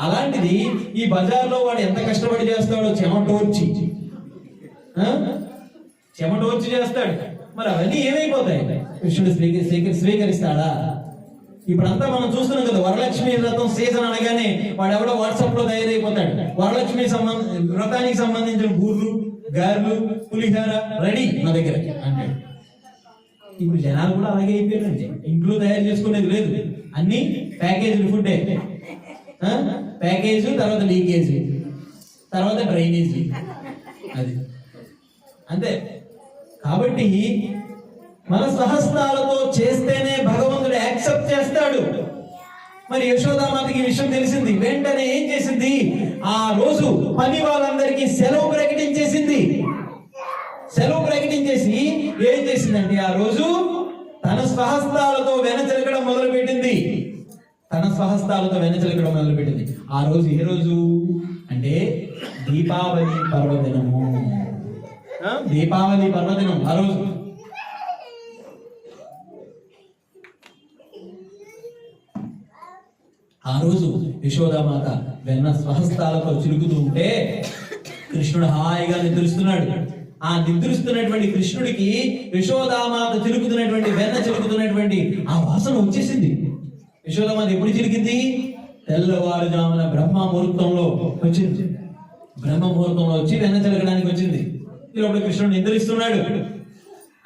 [SPEAKER 1] అలాంటిది ఈ బజార్లో వాడు ఎంత కష్టపడి చేస్తాడో, చెమటోర్చి చేస్తాడు. మరి అవన్నీ ఏమైపోతాయి? కృష్ణుడు స్వీకరిస్తాడా? ఇప్పుడంతా మనం చూస్తున్నాం కదా, వరలక్ష్మి వ్రతం సీజన్ అనగానే వాడెవడో వాట్సాప్ లో తయారైపోతాడు. వరలక్ష్మి వ్రతానికి సంబంధించిన బూర్లు, గారెలు, పులిహార రెడీ నా దగ్గర అంటాడు. ఇప్పుడు జనాలు కూడా అలాగే అయిపోయారండి. ఇంట్లో తయారు చేసుకునేది లేదు, అన్ని ప్యాకేజ్డ్ ఫుడ్. ప్యాకేజ్ తర్వాత లీకేజ్ తర్వాత డ్రైనేజ్, అది అంతే. కాబట్టి మన సహస్రాలతో చేస్తేనే భగవంతుడు యాక్సెప్ట్ చేస్తాడు. మరి యశోదామాతకి ఈ విషయం తెలిసింది. వెంటనే ఏం చేసింది? ఆ రోజు పని వాళ్ళందరికీ సెలవు ప్రకటించేసింది. సెలవు ప్రకటించేసి ఏం చేసిందంటే ఆ రోజు తన స్వహస్తాలతో వెనచెలకడం మొదలుపెట్టింది. ఆ రోజు ఏ రోజు అంటే దీపావళి పర్వదినము. దీపావళి పర్వదినం ఆ రోజు. ఆ రోజు యశోదామాత వెన్న స్వహస్తాలతో చిలుకుతూ ఉంటే కృష్ణుడు హాయిగా నిద్రిస్తున్నాడు. ఆ నిద్రిస్తున్నటువంటి కృష్ణుడికి యశోదామాత చిలుకుతున్నటువంటి వెన్న చిలుకుతున్నటువంటి ఆ వాసన వచ్చేసింది. యశోదామాత ఎప్పుడు చిలికింది? తెల్లవారుజామున బ్రహ్మ ముహూర్తంలో వచ్చింది. బ్రహ్మ ముహూర్తంలో వచ్చి వెన్న చిలకడానికి వచ్చింది. ఈలోపల కృష్ణుడు నిద్రిస్తున్నాడు.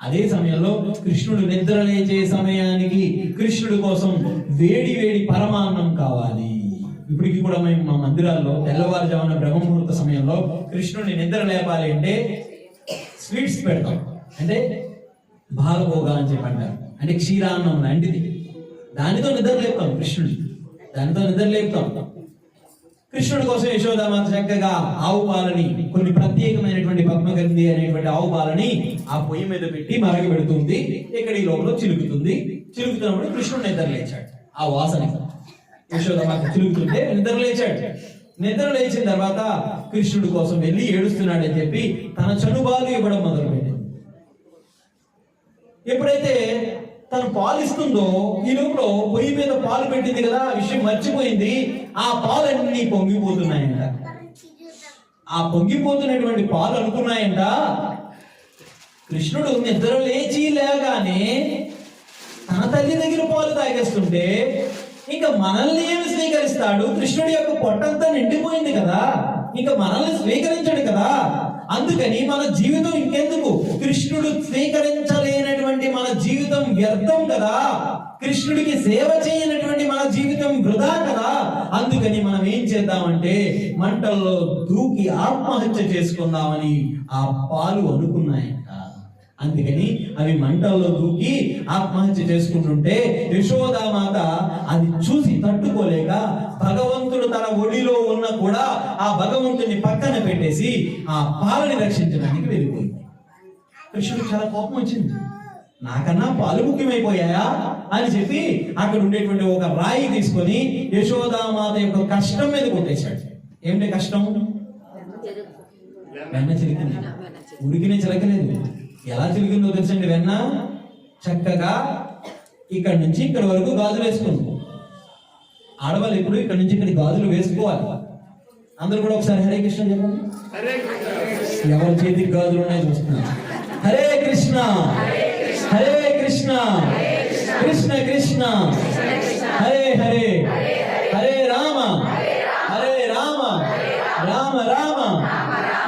[SPEAKER 1] అదే సమయంలో కృష్ణుడు నిద్ర లేచే సమయానికి కృష్ణుడి కోసం వేడి వేడి పరమాన్నం కావాలి. ఇప్పటికి కూడా మేము మా మందిరాల్లో తెల్లవారుజామున బ్రహ్మముహూర్త సమయంలో కృష్ణుడిని నిద్ర లేపాలి అంటే స్వీట్స్ పెడతాం. అంటే బాలభోగా అని చెప్పి అంటారు. అంటే క్షీరాన్నం లాంటిది. దానితో నిద్ర లేపుతాం కృష్ణుడి, దానితో నిద్ర లేపుతాం. కృష్ణుడి కోసం యశోదామాత చక్కగా ఆవు పాలని, కొన్ని ప్రత్యేకమైనటువంటి పద్మగంధి అనేటువంటి ఆవు పాలని ఆ పొయ్యి మీద పెట్టి మరగ పెడుతుంది. ఇక్కడ ఈ లోపల చిలుకుతుంది. చిలుకుతున్నప్పుడు కృష్ణుడు నిద్ర లేచాడు. ఆ వాసన యశోదామాత చిలుకుతుంటే నిద్ర లేచాడు. నిద్ర లేచిన తర్వాత కృష్ణుడి కోసం వెళ్ళి ఏడుస్తున్నాడని చెప్పి తన చనుబాలు ఇవ్వడం మొదలుపెట్టింది. ఎప్పుడైతే తను పాలు ఇస్తుందో ఈ లోపల పొయ్యి మీద పాలు పెట్టింది కదా, ఆ విషయం మర్చిపోయింది. ఆ పాలన్నీ పొంగిపోతున్నాయంట. ఆ పొంగిపోతున్నటువంటి పాలు అనుకున్నాయంట కృష్ణుడు నిద్ర లేగానే తన తల్లి దగ్గర పాలు తాగేస్తుంటే ఇంకా మనల్ని ఏమి స్వీకరిస్తాడు? కృష్ణుడి యొక్క పొట్టంతా నిండిపోయింది కదా, ఇంకా మనల్ని స్వీకరించడు కదా. అందుకని మన జీవితం ఇంకెందుకు? కృష్ణుడు స్వీకరించలేనటువంటి మన జీవితం వ్యర్థం కదా, కృష్ణుడికి సేవ చేయనటువంటి మన జీవితం వృధా కదా. అందుకని మనం ఏం చేద్దామంటే మంటల్లో దూకి ఆత్మహత్య చేసుకుందామని ఆ పాలు అనుకున్నాయంట. అందుకని అవి మంటల్లో దూకి ఆత్మహత్య చేసుకుంటుంటే యశోదామాత అది చూసి తట్టుకోలేక భగవంతుడు తన ఒడిలో ఉన్న కూడా ఆ భగవంతుని పక్కన పెట్టేసి ఆ పాలని రక్షించడానికి వెళ్ళిపోయింది. కృష్ణుడు చాలా కోపం వచ్చింది. నాకన్నా పాలు ముఖ్యమైపోయాయా అని చెప్పి అక్కడ ఉండేటువంటి ఒక రాయి తీసుకొని యశోదామాత యొక్క కష్టం మీద కొట్టేశాడు. ఏమిటి కష్టం? వెన్న చిలికింది. ఉడికినే చిలకలేదు. ఎలా చిలికిందో తెలుసండి? వెన్న చక్కగా ఇక్కడ నుంచి ఇక్కడ వరకు గాజులు వేసుకుంది. ఆడవాళ్ళు ఎప్పుడు ఇక్కడ నుంచి ఇక్కడ గాజులు వేసుకోవాలి. అందరూ కూడా ఒకసారి హరే కృష్ణ చెప్పండి. ఎవరి చేతికి గాజులు ఉన్నాయో చూస్తున్నారు. హరే కృష్ణ హరే కృష్ణ కృష్ణ కృష్ణ హరే హరే హరే రామ హరే రామ రామ రామ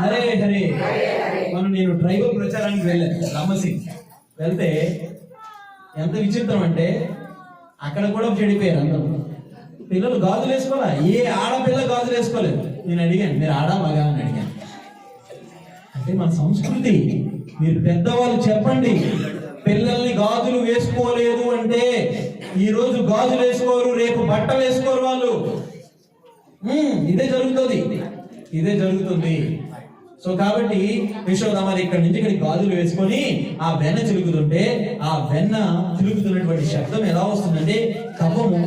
[SPEAKER 1] హరే హరే. నేను ట్రైబల్ ప్రచారానికి వెళ్ళాను, రామసింగ్. వెళ్తే ఎంత విచిత్రం అంటే అక్కడ కూడా చెడిపోయారు అందరూ. పిల్లలు గాజులు వేసుకోవాలా? ఏ ఆడపిల్ల గాజులు వేసుకోలేదు. నేను అడిగాను, మీరు ఆడా మగా అని అడిగాను. అంటే మన సంస్కృతి. మీరు పెద్దవాళ్ళు చెప్పండి, పిల్లల్ని గాజులు వేసుకోలేదు అంటే ఈ రోజు గాజులు వేసుకోరు, రేపు బట్టలు వేసుకోరు వాళ్ళు. ఇదే జరుగుతుంది, ఇదే జరుగుతుంది. సో కాబట్టి యశోదామాత ఇక్కడి నుంచి ఇక్కడికి గాజులు వేసుకొని ఆ వెన్న చిలుకుతుంటే ఆ వెన్న చిలుకుతున్నటువంటి శబ్దం ఎలా వస్తుందంటే కవ్వము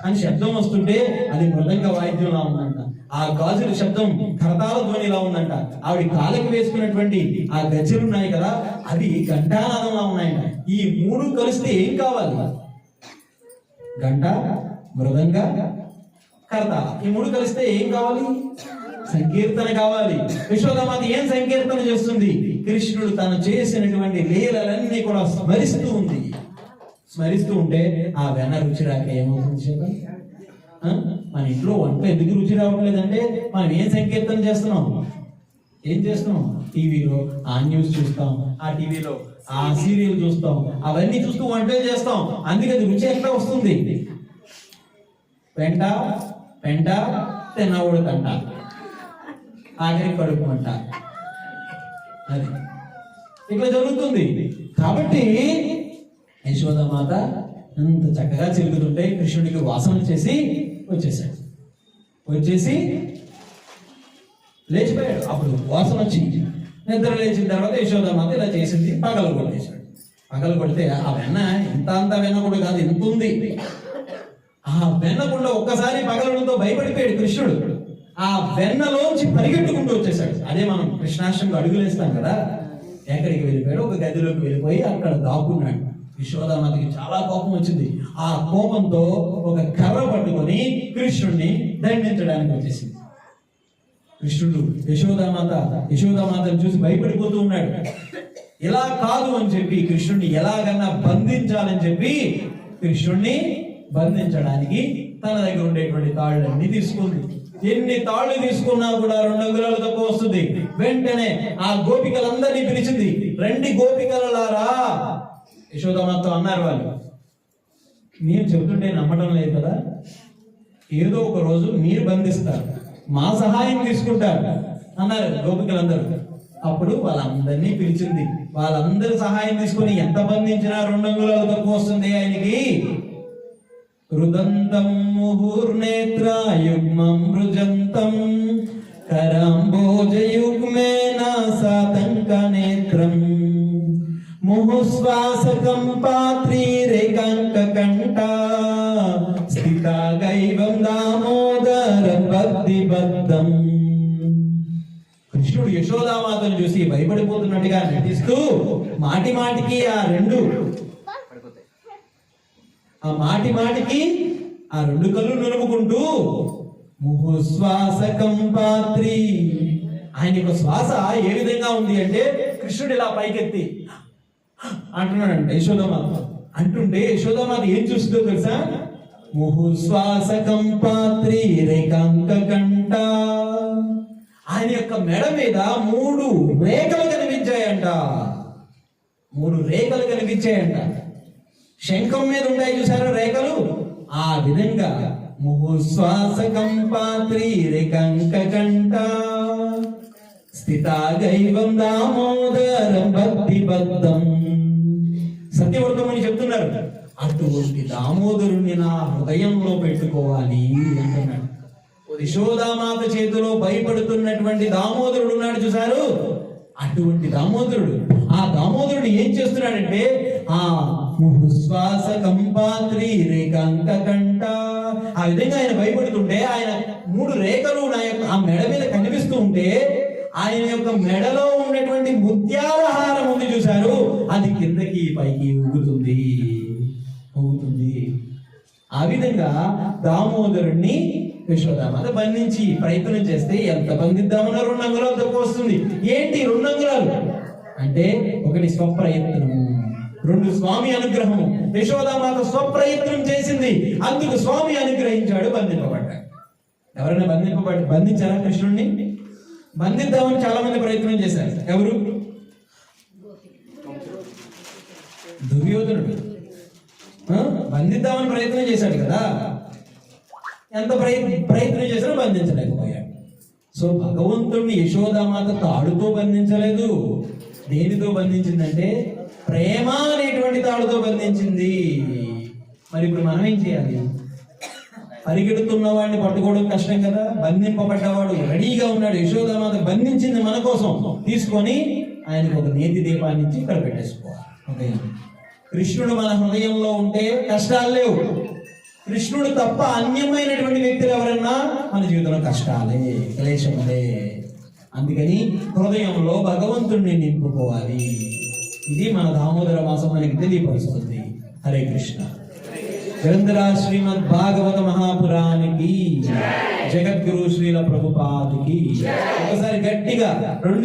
[SPEAKER 1] అని శబ్దం వస్తుంటే అది మృదంగ వాయిద్యంలా ఉందంట. ఆ గాజుల శబ్దం కరతాల ధ్వనిలా ఉందంట. ఆవిడ కాళ్ళకి వేసుకున్నటువంటి ఆ గజ్జలు ఉన్నాయి కదా, అవి ఘంటానాదంలా ఉన్నాయంట. ఈ మూడు కలిస్తే ఏం కావాలి? గంట, మృదంగ, కరతాళ. ఈ మూడు కలిస్తే ఏం కావాలి? సంకీర్తన కావాలి. యశోదామాత ఏం సంకీర్తన చేస్తుంది? కృష్ణుడు తను చేసినటువంటి లీలలన్నీ కూడా స్మరిస్తూ ఉంది. స్మరిస్తూ ఉంటే ఆ వెన్న రుచి రాక ఏమవుతుంది చెప్పండి? మన ఇంట్లో వంట ఎందుకు రుచి రావట్లేదంటే మనం ఏం సంకీర్తన చేస్తున్నాం? ఏం చేస్తున్నాం? టీవీలో ఆ న్యూస్ చూస్తాం, ఆ టీవీలో ఆ సీరియల్ చూస్తాం, అవన్నీ చూస్తూ వంటలు చేస్తాం. అందుకే అది రుచి ఎట్లా వస్తుంది? పెంట పెంట తిన్నవాడు కంట, ఆఖరి కడుపు అంట. అది ఇట్లా జరుగుతుంది. కాబట్టి యశోదామాత అంత చక్కగా చిలుకుతుంటే కృష్ణుడికి వాసన చేసి వచ్చేసాడు. వచ్చేసి లేచిపోయాడు. అప్పుడు వాసన వచ్చింది. నిద్ర లేచిన తర్వాత యశోదామాత ఇలా చేసింది, పగలు కొట్టేశాడు. పగలు కొడితే ఆ వెన్న ఇంత అంత వెన్న కూడా కాదు, ఎంత ఉంది. ఆ వెన్నకుండా ఒక్కసారి పగలడంతో భయపడిపోయాడు కృష్ణుడు. ఆ వెన్నలోంచి పరిగెట్టుకుంటూ వచ్చేసాడు. అదే మనం కృష్ణాష్టమికి అడుగులేస్తాం కదా, ఎక్కడికి వెళ్ళిపోయాడు? ఒక గదిలోకి వెళ్ళిపోయి అక్కడ దాక్కున్నాడు. యశోదామాతకి చాలా కోపం వచ్చింది. ఆ కోపంతో ఒక కర్ర పట్టుకొని కృష్ణుడిని దండించడానికి వచ్చేసింది. కృష్ణుడు యశోదామాతను చూసి భయపడిపోతూ ఉన్నాడు. ఇలా కాదు అని చెప్పి కృష్ణుడిని ఎలాగన్నా బంధించాలని చెప్పి కృష్ణుడిని బంధించడానికి తన దగ్గర ఉండేటువంటి తాళ్ళన్నీ తీసుకుంది. ఎన్ని తాళ్ళు తీసుకున్నా కూడా 2 అంగుళాలు తక్కువ వస్తుంది. వెంటనే ఆ గోపికలందరినీ పిలిచింది. రండి గోపికలలారా. యశోదామాత అన్నారు వాళ్ళు, మేము చెబుతుంటే నమ్మటం లేదు కదా, ఏదో ఒక రోజు మీరు బంధిస్తారు, మా సహాయం తీసుకుంటారు అన్నారు గోపికలందరూ. అప్పుడు వాళ్ళందరినీ పిలిచింది. వాళ్ళందరూ సహాయం తీసుకుని ఎంత బంధించినా 2 అంగుళాలు తక్కువ వస్తుంది ఆయనకి. రుదంతం ముహుర్నేత్రయుగ్మం మృజంతం కరంబోజయుగ్మేన సాతంకనేత్రం ముహుశ్వాసకం పాత్రీరేకాంకకంఠ స్థితాగైవం దామోదరం భక్తిబద్ధం. కృష్ణుడు యశోదామాతను చూసి భయపడిపోతున్నట్టుగా నటిస్తూ మాటి మాటికి ఆ రెండు కళ్ళు నులుముకుంటూ ముహుశ్వాసకం పాత్రి, ఆయన యొక్క శ్వాస ఏ విధంగా ఉంది అంటే కృష్ణుడు ఇలా పైకెత్తి అంటున్నాడంట యశోదామాత. అంటుంటే యశోదామాత ఏం చూస్తుందో తెలుసా? ముహుశ్వాసకం పాత్రి రేకాంకకంఠ. ఆయన యొక్క మెడ మీద 3 రేఖలు కనిపించాయంట. 3 రేఖలు కనిపించాయంట. శంఖం మీద ఉంటాయి చూసారా రేఖలు? ఆ విధంగా ముహుశ్వాసకం పాత్రి రేకాంకకంఠ స్థితాగైవం దామోదరం భక్తి భక్తం. సత్యవర్తమని చెప్తున్నారు, అటువంటి దామోదరుణ్ణి నా హృదయంలో పెట్టుకోవాలి అంటున్నాడు. యశోదామాత చేతిలో భయపడుతున్నటువంటి దామోదరుడు ఉన్నాడు చూసారు, అటువంటి దామోదరుడు. ఆ దామోదరుడు ఏం చేస్తున్నాడంటే ఆ శ్వాస కంపాత్రి రేఖాంక కంట, ఆ విధంగా ఆయన భయపడుతుంటే ఆయన 3 రేఖలు నా యొక్క ఆ మెడ మీద కనిపిస్తూ ఉంటే ఆయన యొక్క మెడలో ఉన్నటువంటి ముత్యాల హారం ఉంది చూశారు, అది కిందకి పైకి ఊగుతుంది. ఆ విధంగా దామోదరుణ్ణి యశోదామాత బంధించి ప్రయత్నం చేస్తే ఎంత బంధిద్దామన్నా 2 అంగుళాలు తక్కువ వస్తుంది. ఏంటి 2 అంగుళాలు అంటే, ఒకటి స్వప్రయత్నము, 2 స్వామి అనుగ్రహము. యశోదామాత స్వప్రయత్నం చేసింది, అందుకు స్వామి అనుగ్రహించాడు, బంధింపబడ్డాడు. ఎవరైనా బంధించారా కృష్ణుడిని? బంధిద్దామని చాలా మంది ప్రయత్నం చేశారు. ఎవరు? దుర్యోధనుడు బంధిద్దామని ప్రయత్నం చేశాడు కదా, ఎంత ప్రయత్నం చేసినా బంధించలేకపోయాడు. సో భగవంతుడిని యశోదామాత తాడుతో బంధించలేదు. దేనితో బంధించిందంటే ప్రేమ అనేటువంటి తాడుతో బంధించింది. మరి ఇప్పుడు మనం ఏం చేయాలి? పరిగెడుతున్న వాడిని పట్టుకోవడం కష్టం కదా, బంధింపబడ్డవాడు రెడీగా ఉన్నాడు. యశోదామాత బంధించింది మన కోసం, తీసుకొని ఆయనకు ఒక నేతి దీపాన్ని ఇచ్చి ఇక్కడ పెట్టేసుకోవాలి. ఓకే, కృష్ణుడు మన హృదయంలో ఉంటే కష్టాలు లేవు. కృష్ణుడు తప్ప అన్యమైనటువంటి వ్యక్తులు ఎవరన్నా మన జీవితంలో కష్టాలే, క్లేశములే. అందుకని హృదయంలో భగవంతుడిని నింపుకోవాలి. ఇది మన దామోదర మాసం మనకి తెలియపరుస్తుంది. హరే కృష్ణ. గ్రంథర శ్రీమద్ భాగవత మహాపురానికి, జగద్గురు శ్రీల ప్రభుపాదికి ఒకసారి గట్టిగా 2